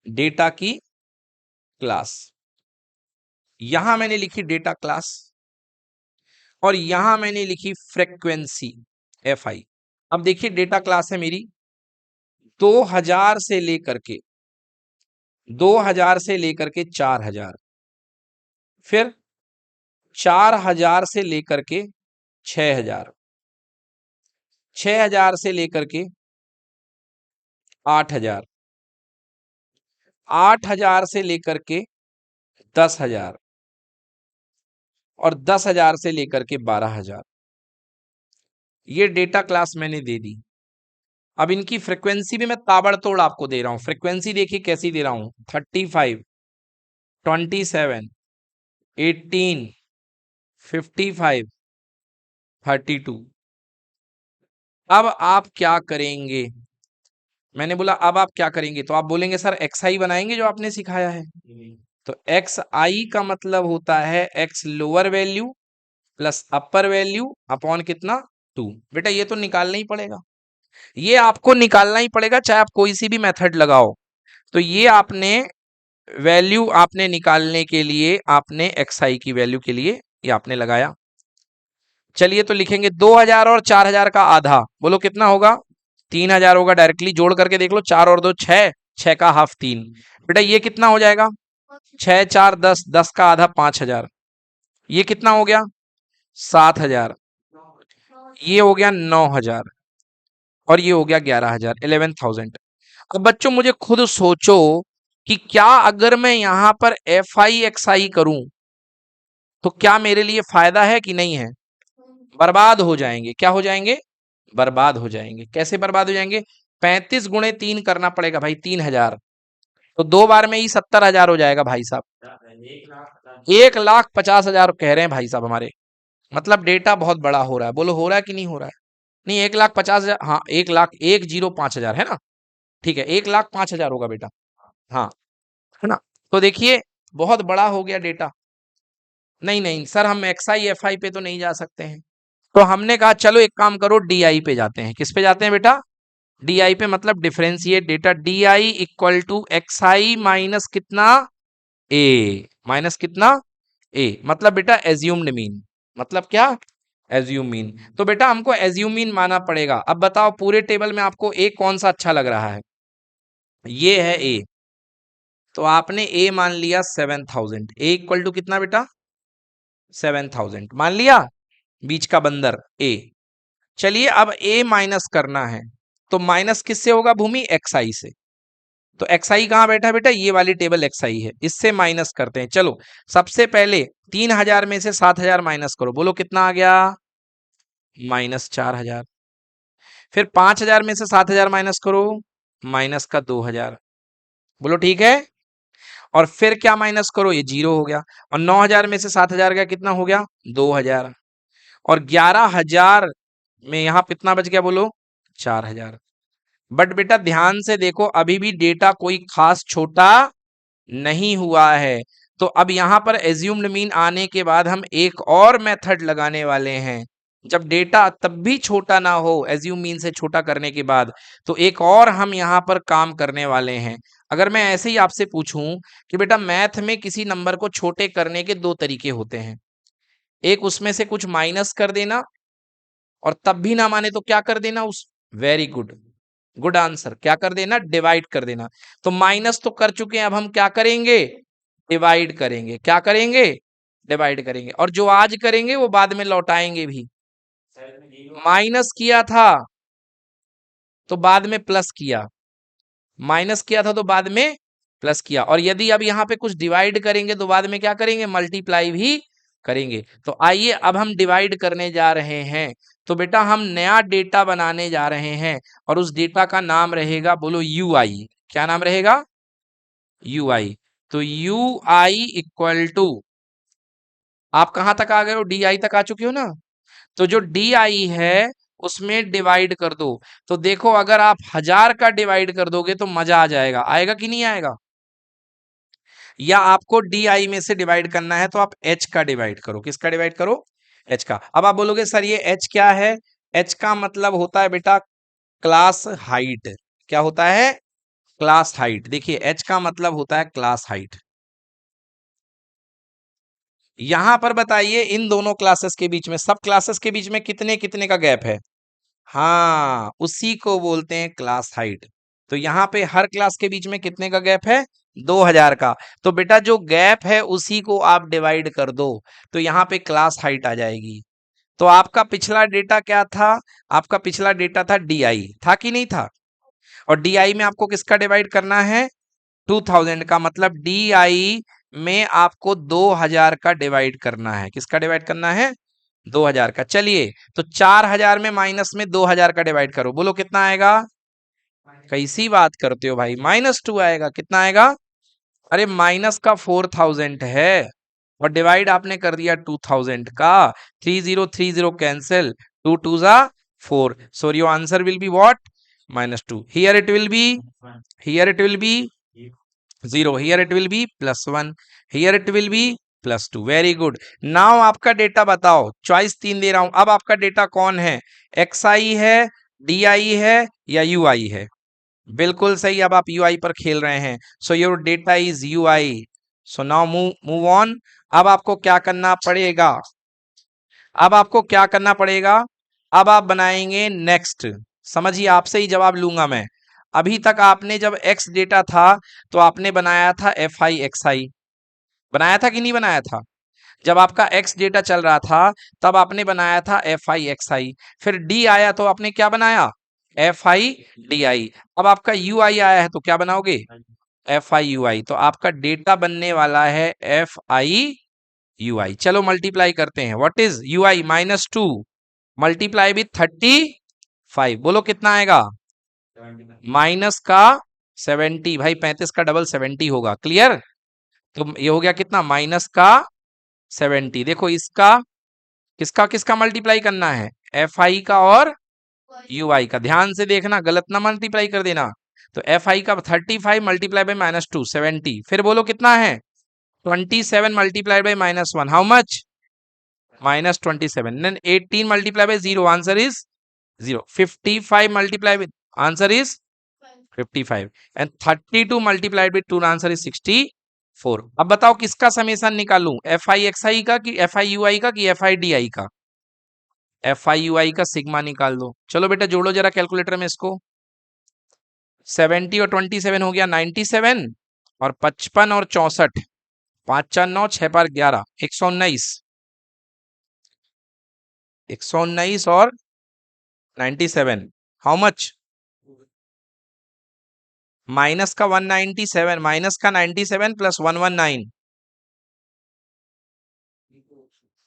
डेटा की क्लास, यहां मैंने लिखी डेटा क्लास, और यहां मैंने लिखी फ्रीक्वेंसी एफ आई। अब देखिए डेटा क्लास है मेरी 2000 से लेकर के 2000 से लेकर के 4000, फिर 4000 से लेकर के 6000, 6000 से लेकर के 8000, 8000 से लेकर के 10,000, और 10,000 से लेकर के 12,000। ये डेटा क्लास मैंने दे दी। अब इनकी फ्रीक्वेंसी भी मैं ताबड़तोड़ आपको दे रहा हूं। फ्रीक्वेंसी देखिए कैसी दे रहा हूं, 35, 27, 18, 55, 32। अब आप क्या करेंगे? मैंने बोला अब आप क्या करेंगे, तो आप बोलेंगे सर एक्स आई बनाएंगे जो आपने सिखाया है। तो एक्स आई का मतलब होता है एक्स लोअर वैल्यू प्लस अपर वैल्यू अपॉन कितना 2। बेटा ये तो निकालना ही पड़ेगा, ये आपको निकालना ही पड़ेगा, चाहे आप कोई सी भी मेथड लगाओ। तो ये आपने वैल्यू आपने निकालने के लिए आपने एक्स आई की वैल्यू के लिए ये आपने लगाया। चलिए तो लिखेंगे 2000 और 4000 का आधा, बोलो कितना होगा? 3000 होगा। डायरेक्टली जोड़ करके देख लो, 4 और 2 6, 6 का हाफ 3। बेटा ये कितना हो जाएगा? 6 4 10, 10 का आधा 5000। ये कितना हो गया? 7000। ये हो गया 9000 और ये हो गया 11000, 11000। अब बच्चों मुझे खुद सोचो कि क्या अगर मैं यहां पर एफ आई एक्स आई करूं तो क्या मेरे लिए फायदा है कि नहीं है? बर्बाद हो जाएंगे। क्या हो जाएंगे? बर्बाद हो जाएंगे। कैसे बर्बाद हो जाएंगे? 35 गुणे 3 करना पड़ेगा भाई, 3000। तो 2 बार में ही 70,000 हो जाएगा भाई साहब। 1,50,000 कह रहे हैं भाई साहब हमारे। मतलब डेटा बहुत बड़ा हो रहा है, बोलो हो रहा है कि नहीं हो रहा है? नहीं, 1,50,000, हाँ 1,05,000 है ना? ठीक है, 1,05,000 होगा बेटा। हाँ, है ना? तो देखिए बहुत बड़ा हो गया डेटा। नहीं नहीं सर, हम एक्स आई एफ आई पे तो नहीं जा सकते हैं। तो हमने कहा चलो एक काम करो, डी आई पे जाते हैं। किस पे जाते हैं बेटा? डी आई पे, मतलब differentiate data. D I equal to X I minus कितना? ए। माइनस कितना? ए। मतलब बेटा एज्यूम्ड मीन। मतलब क्या? Assume mean. तो बेटा हमको एज्यूम मीन माना पड़ेगा। अब बताओ पूरे टेबल में आपको ए कौन सा अच्छा लग रहा है? ये है ए। तो आपने ए मान लिया 7000। ए इक्वल टू कितना बेटा? 7000 मान लिया, बीच का बंदर ए। चलिए अब ए माइनस करना है, तो माइनस किससे होगा भूमि? एक्स आई से। तो एक्स आई कहां बैठा है बेटा? ये वाली टेबल एक्स आई है, इससे माइनस करते हैं। चलो सबसे पहले 3000 में से 7000 माइनस करो, बोलो कितना आ गया? -4000। फिर 5000 में से 7000 माइनस करो, माइनस का 2000। बोलो ठीक है। और फिर क्या माइनस करो? ये 0 हो गया। और 9000 में से 7000 का कितना हो गया? 2000। और 11000 में यहां कितना बच गया? बोलो 4000। बट बेटा ध्यान से देखो, अभी भी डेटा कोई खास छोटा नहीं हुआ है। तो अब यहां पर एज्यूम्ड मीन आने के बाद हम एक और मेथड लगाने वाले हैं। जब डेटा तब भी छोटा ना हो एज्यूम मीन से छोटा करने के बाद, तो एक और हम यहां पर काम करने वाले हैं। अगर मैं ऐसे ही आपसे पूछूं कि बेटा मैथ में किसी नंबर को छोटे करने के दो तरीके होते हैं, एक उसमें से कुछ माइनस कर देना, और तब भी ना माने तो क्या कर देना? उस वेरी गुड, गुड आंसर, क्या कर देना? डिवाइड कर देना। तो माइनस तो कर चुके हैं, अब हम क्या करेंगे? डिवाइड करेंगे। क्या करेंगे? डिवाइड करेंगे। और जो आज करेंगे वो बाद में लौटाएंगे भी। माइनस किया था तो बाद में प्लस किया, माइनस किया था तो बाद में प्लस किया। और यदि अब यहाँ पे कुछ डिवाइड करेंगे तो बाद में क्या करेंगे? मल्टीप्लाई भी करेंगे। तो आइए अब हम डिवाइड करने जा रहे हैं। तो बेटा हम नया डेटा बनाने जा रहे हैं और उस डेटा का नाम रहेगा, बोलो यू आई। क्या नाम रहेगा? यू आई। तो यू आई इक्वल टू, आप कहां तक आ गए हो? डी आई तक आ चुके हो ना? तो जो डी आई है उसमें डिवाइड कर दो। तो देखो अगर आप 1000 का डिवाइड कर दोगे तो मजा आ जाएगा। आएगा कि नहीं आएगा? या आपको डी आई में से डिवाइड करना है तो आप एच का डिवाइड करो। किसका डिवाइड करो? एच का। अब आप बोलोगे सर ये एच क्या है? एच का मतलब होता है बेटा क्लास हाइट। क्या होता है? Class height. देखिए एच का मतलब होता है क्लास हाइट। यहां पर बताइए इन दोनों क्लासेस के बीच में, सब क्लासेस के बीच में कितने कितने का गैप है? हाँ, उसी को बोलते हैं क्लास हाइट। तो यहाँ पे हर क्लास के बीच में कितने का गैप है? 2000 का। तो बेटा जो गैप है उसी को आप डिवाइड कर दो, तो यहाँ पे क्लास हाइट आ जाएगी। तो आपका पिछला डेटा क्या था? आपका पिछला डेटा था डी आई, था कि नहीं था? और डी आई में आपको किसका डिवाइड करना है? 2000 का। मतलब डी आई में आपको 2000 का डिवाइड करना है। किसका डिवाइड करना है? 2000 का। चलिए तो 4000 में माइनस में 2000 का डिवाइड करो, बोलो कितना आएगा? कैसी बात करते हो भाई, -2 आएगा। कितना आएगा? अरे माइनस का 4000 है और डिवाइड आपने कर दिया 2000 का। 3030 कैंसिल, 2 2 जा 4, so your answer will be what? -2. Here it will be, here it will be 0, here it will be +1, here it will be +2. Very good. Now आपका डेटा बताओ, चॉइस 3 दे रहा हूं। अब आपका डेटा कौन है? xi है, di है या ui है? बिल्कुल सही, अब आप ui पर खेल रहे हैं। So your data is ui। So now move on. अब आपको क्या करना पड़ेगा? अब आपको क्या करना पड़ेगा? अब आप बनाएंगे नेक्स्ट। समझिए, आपसे ही जवाब लूंगा मैं। अभी तक आपने जब x डेटा था तो आपने बनाया था fi xi, बनाया था कि नहीं बनाया था? जब आपका x डेटा चल रहा था तब आपने बनाया था fi xi। फिर d आया तो आपने क्या बनाया? fi di। अब आपका ui आया है तो क्या बनाओगे? fi ui। तो आपका डेटा बनने वाला है fi ui। चलो मल्टीप्लाई करते हैं। What is ui? -2 multiply with 35। बोलो कितना आएगा? माइनस का 70। भाई 35 का डबल 70 होगा। क्लियर? तो ये हो गया कितना? माइनस का 70। देखो इसका किसका किसका मल्टीप्लाई करना है? fi का और ui का। ध्यान से देखना, गलत ना मल्टीप्लाई कर देना। तो fi का 35 मल्टीप्लाई बाय -2 70। फिर बोलो कितना है? 27 multiplied by -1, how much? -27। Then 18 multiply by 0, answer is 0। 55 multiply with, answer is 55। And 32 multiplied with 2, answer is 64। अब बताओ किसका समेशन निकालूं? fi xi का कि fi ui का कि fi di का? fi ui का सिग्मा निकाल दो। चलो बेटा जोड़ो जरा कैलकुलेटर में इसको। 70 और 27 हो गया 97, और 55 और 64, 5 4 9, 6 पार 11, 119। 119 और 97, हाउ मच? माइनस का 197, माइनस का 97 प्लस 119।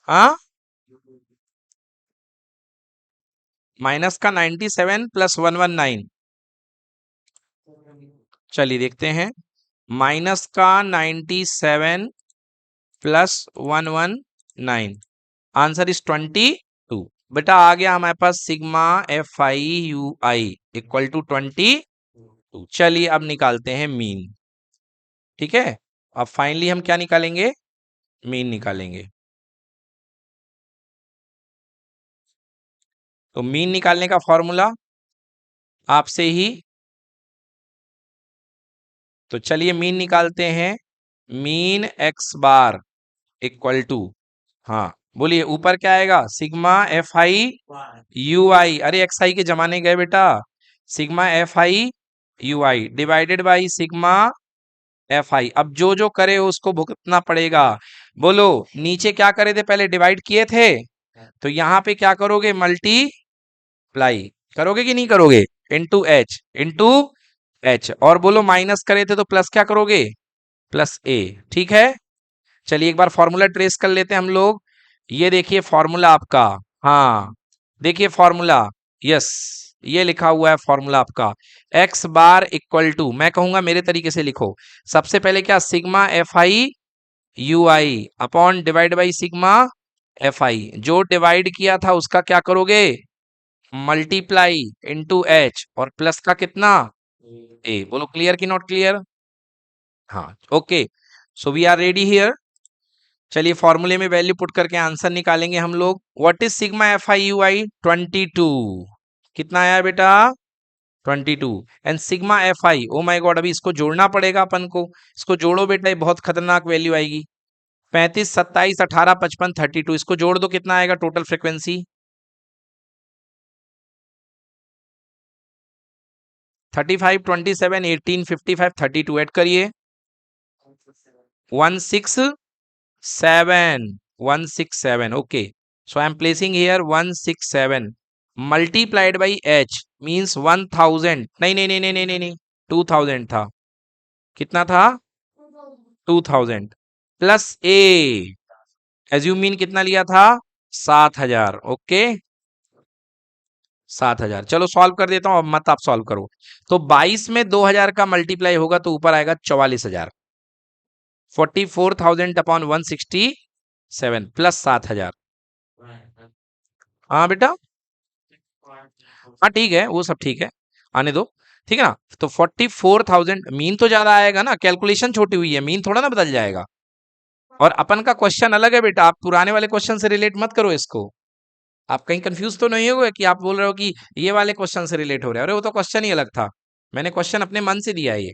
हाँ, माइनस का 97 प्लस 119। चलिए देखते हैं। माइनस का 97 प्लस 119, आंसर इज 22। बेटा आ गया हमारे पास sigma fi ui equal to 22। चलिए अब निकालते हैं मीन। ठीक है, अब फाइनली हम क्या निकालेंगे? मीन निकालेंगे। तो मीन निकालने का फॉर्मूला आपसे ही, तो चलिए मीन निकालते हैं। Mean X bar equal to, हाँ बोलिए ऊपर क्या आएगा? Sigma F I U I. अरे एक्स आई के जमाने गए बेटा। Sigma F I U I divided by sigma F I. अब जो जो करे उसको भुगतना पड़ेगा। बोलो नीचे क्या करे थे? पहले डिवाइड किए थे, तो यहाँ पे क्या करोगे? मल्टीप्लाई करोगे कि नहीं करोगे? Into H, into H. और बोलो माइनस करे थे तो प्लस क्या करोगे? प्लस ए। ठीक है, चलिए एक बार फॉर्मूला ट्रेस कर लेते हैं हम लोग। ये देखिए फॉर्मूला आपका, हाँ देखिए फॉर्मूला, यस ये लिखा हुआ है फॉर्मूला आपका। एक्स बार इक्वल टू, मैं कहूंगा मेरे तरीके से लिखो। सबसे पहले क्या? Sigma F I U I upon divide by sigma F I. जो डिवाइड किया था उसका क्या करोगे? मल्टीप्लाई इंटू एच, और प्लस का कितना? ए। बोलो क्लियर कि नॉट क्लियर? हाँ okay, so we are ready here. चलिए फॉर्मूले में वैल्यू पुट करके आंसर निकालेंगे हम लोग। What is sigma F I U I? 22। कितना आया बेटा? 22। And sigma F I, oh my god, अभी इसको जोड़ना पड़ेगा अपन को। इसको जोड़ो बेटा, ये बहुत खतरनाक वैल्यू आएगी। 35 27 18 55 32, इसको जोड़ दो, कितना आएगा टोटल फ्रीक्वेंसी? 35 27 18 55 32 ऐड करिए। 167 okay, so I am placing here 167 multiplied by h means 1000। नहीं नहीं नहीं नहीं नहीं नहीं 2000 था। कितना था? 2000 प्लस a, एज्यूम मीन कितना लिया था? 7000। ओके 7000। चलो सॉल्व कर देता हूं, अब मत आप सॉल्व करो। तो 22 में 2000 का मल्टीप्लाई होगा तो ऊपर आएगा 44000। 44,000 अपॉन 167 प्लस 7,000। हाँ बेटा, हाँ ठीक है, वो सब ठीक है, आने दो, ठीक है ना। तो 44,000 मीन तो ज्यादा आएगा ना, कैलकुलेशन छोटी हुई है, मीन थोड़ा ना बदल जाएगा। और अपन का क्वेश्चन अलग है बेटा, आप पुराने वाले क्वेश्चन से रिलेट मत करो इसको। आप कहीं कंफ्यूज तो नहीं होगे कि आप बोल रहे हो कि ये वाले क्वेश्चन से रिलेट हो रहे हैं, अरे वो तो क्वेश्चन ही अलग था, मैंने क्वेश्चन अपने मन से दिया है ये।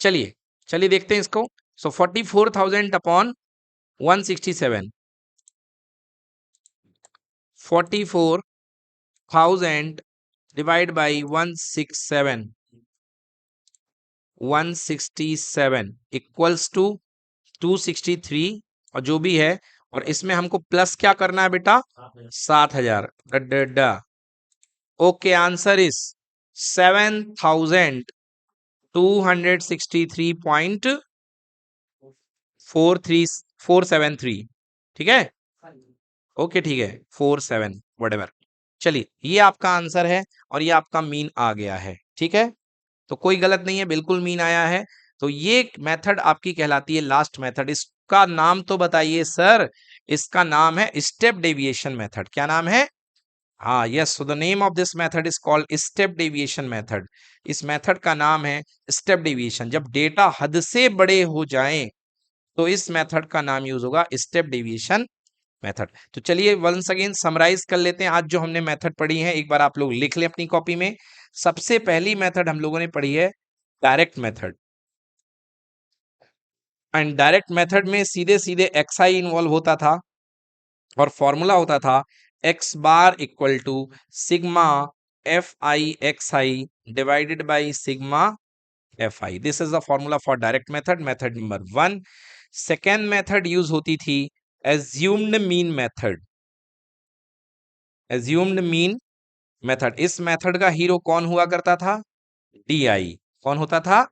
चलिए चलिए देखते हैं इसको। So 44,000 upon 167, 44,000 divide by 167 equals to 263, और जो भी है, और इसमें हमको प्लस क्या करना है बेटा, 7,000। Okay, answer is 7,263.43473। ठीक है, ओके ठीक है, 47 whatever। चलिए ये आपका आंसर है और ये आपका मीन आ गया है, ठीक है, तो कोई गलत नहीं है, बिल्कुल मीन आया है। तो ये मेथड आपकी कहलाती है लास्ट मेथड। इसका नाम तो बताइए सर। इसका नाम है स्टेप डेविएशन मेथड। क्या नाम है? हाँ, yes, so the name of this method is called step deviation method. इस मेथड का नाम है स्टेप डेविएशन। जब डेटा हद से बड़े हो जाएं तो इस मेथड का नाम यूज होगा स्टेप डेविएशन मेथड। तो चलिए वंस अगेन समराइज कर लेते हैं आज जो हमने मेथड पढ़ी है, एक बार आप लोग लिख लें अपनी कॉपी में। सबसे पहली मेथड हम लोगों ने पढ़ी है direct method, and direct method में सीधे सीधे एक्सआई इन्वॉल्व होता था और फॉर्मूला होता था X bar equal to sigma F I X I divided by sigma F I. This is the formula for direct method, method number 1। Second method use होती थी assumed mean method. Assumed mean method, इस मेथड का हीरो कौन हुआ करता था? D I. कौन होता था?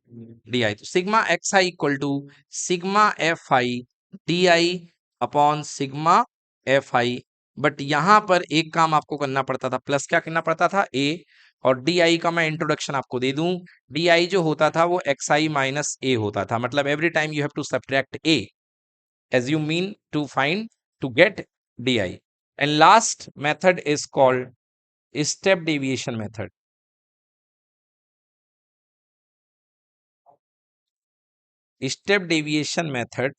D I. तो sigma X I equal to sigma F I D I upon sigma F I. But यहां पर एक काम आपको करना पड़ता था, प्लस क्या करना पड़ता था? ए। और डी आई का मैं इंट्रोडक्शन आपको दे दूं। डी आई जो होता था वो एक्स आई माइनस ए होता था, मतलब every time you have to subtract A as you mean to find to get D I. And last method is called step deviation method. Step deviation method,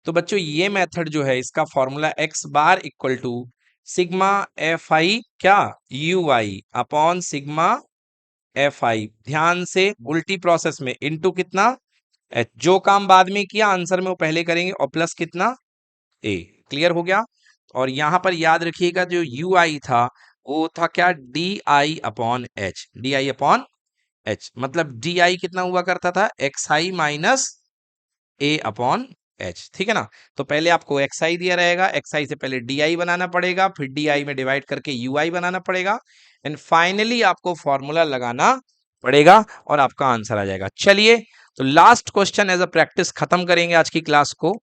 तो बच्चों ये मेथड जो है इसका formula X bar equal to sigma F I क्या U I upon sigma F I. ध्यान से उल्टी प्रोसेस में इनटू कितना एच, जो काम बाद में किया आंसर में वो पहले करेंगे, और प्लस कितना ए। क्लियर हो गया। और यहां पर याद रखिएगा जो यू आई था वो था क्या? D I upon H. D I upon H मतलब डी आई कितना हुआ करता था? X I minus A upon H. ठीक है ना। तो पहले आपको एक्स आई दिया रहेगा, एक्स आई से पहले डी आई बनाना पड़ेगा, फिर डी आई में डिवाइड करके यू आई बनाना पड़ेगा, एंड फाइनली आपको फॉर्मूला लगाना पड़ेगा और आपका आंसर आ जाएगा। चलिए तो last question as a practice खत्म करेंगे आज की क्लास को।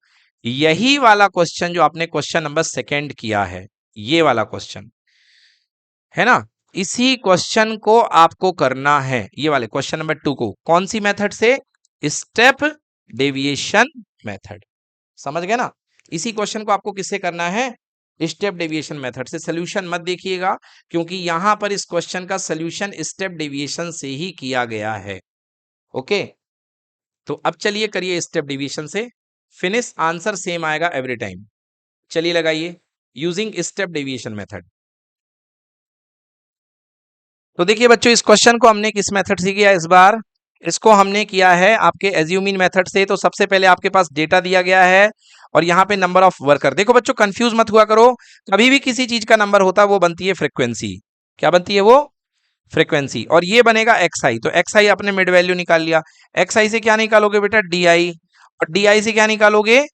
यही वाला क्वेश्चन जो आपने क्वेश्चन नंबर 2 किया है, ये वाला क्वेश्चन है ना, इसी क्वेश्चन को आपको करना है, ये वाले क्वेश्चन नंबर 2 को। कौन सी मेथड से? Step deviation method. समझ गए ना। इसी क्वेश्चन को आपको किससे करना है? स्टेप डेविएशन मेथड से। सोल्यूशन मत देखिएगा क्योंकि यहां पर इस क्वेश्चन का सोल्यूशन स्टेप डेविएशन से ही किया गया है। ओके, तो अब चलिए करिए स्टेप डेविएशन से। फिनिश, आंसर सेम आएगा एवरी टाइम। चलिए लगाइए यूजिंग स्टेप डेविएशन मेथड। तो देखिए बच्चों, इस क्वेश्चन को हमने किस मेथड से किया इस बार? इसको हमने किया है आपके एज्यूमिंग मेथड से। तो सबसे पहले आपके पास डेटा दिया गया है और यहाँ पे नंबर ऑफ वर्कर। देखो बच्चों, कंफ्यूज मत हुआ करो, कभी भी किसी चीज का नंबर होता है वो बनती है फ्रीक्वेंसी। क्या बनती है वो? फ्रीक्वेंसी। और ये बनेगा एक्स आई। तो एक्स आई आपने मिड वैल्यू निकाल लिया। एक्स आई से क्या निकालोगे बेटा? D I. और डी आई से क्या निकालोगे?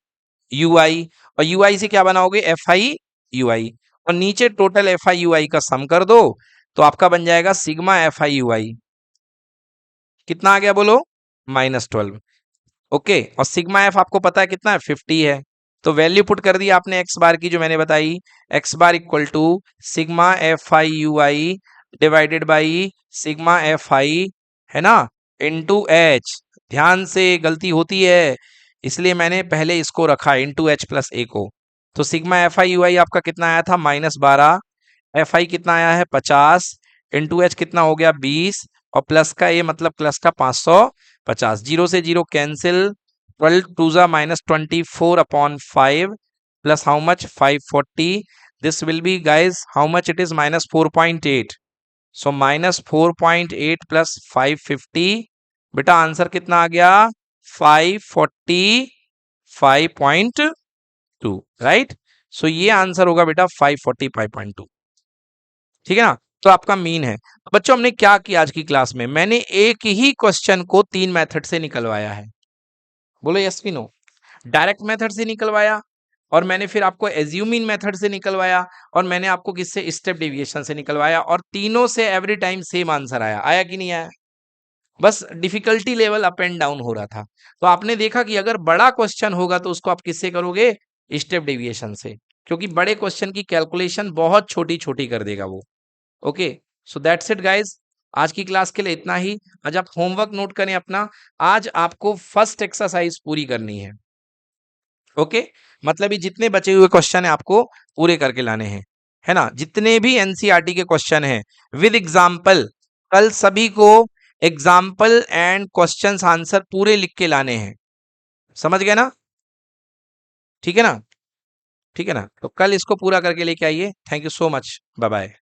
यू आई। और यू आई से क्या बनाओगे? एफ आई यू आई। और नीचे टोटल एफ आई यू आई का सम कर दो तो आपका बन जाएगा सिग्मा एफ आई यू आई। कितना आ गया बोलो? -12। ओके, और सिग्मा एफ आपको पता है कितना है? 50 है। तो वैल्यू पुट कर दी आपने एक्स बार की जो मैंने बताई, X bar equal to sigma F I U I divided by sigma F I, है ना, इनटू एच। ध्यान से, गलती होती है, इसलिए मैंने पहले इसको रखा इंटू एच प्लस ए को। तो सिग्मा एफ आई यू आई आपका कितना आया था -12, एफ आई कितना आया है 50, इंटू एच कितना हो गया 20, और प्लस का ए मतलब प्लस का 550। जीरो से जीरो कैंसिल, 12 टू जा -24 upon 5 plus how much 540। This will be guys how much it is -4.8। So -4.8 plus 550, बेटा आंसर कितना आ गया 545.2, राइट। सो ये आंसर होगा बेटा 545.2, ठीक है ना। तो आपका मीन है। बच्चों हमने क्या किया आज की क्लास में, मैंने एक ही क्वेश्चन को 3 मेथड से निकलवाया है। बोलो यस कि नो। डायरेक्ट मेथड से निकलवाया, और मैंने फिर आपको एज्यूमिंग मेथड से निकलवाया, और मैंने आपको किससे स्टेप डेविएशन से निकलवाया, और तीनों से एवरी टाइम सेम आंसर आया। आया कि नहीं आया? बस difficulty level up and down हो रहा था। तो आपने देखा कि अगर बड़ा क्वेश्चन होगा तो उसको आप किससे करोगे? स्टेप डेविएशन से, क्योंकि बड़े क्वेश्चन की कैलकुलेशन बहुत छोटी छोटी कर देगा वो। Okay, so that's it guys. आज की क्लास के लिए इतना ही। आज आप होमवर्क नोट करें अपना। आज आपको फर्स्ट एक्सरसाइज पूरी करनी है। ओके, मतलब ये जितने बचे हुए क्वेश्चन है आपको पूरे करके लाने हैं, है ना। जितने भी एनसीईआरटी के क्वेश्चन हैं विद एग्जाम्पल, कल सभी को एग्जाम्पल एंड क्वेश्चंस आंसर पूरे लिख के लाने हैं। समझ गए ना? ठीक है ना? ठीक है ना, तो कल इसको पूरा करके लेके आइए। Thank you so much, bye bye.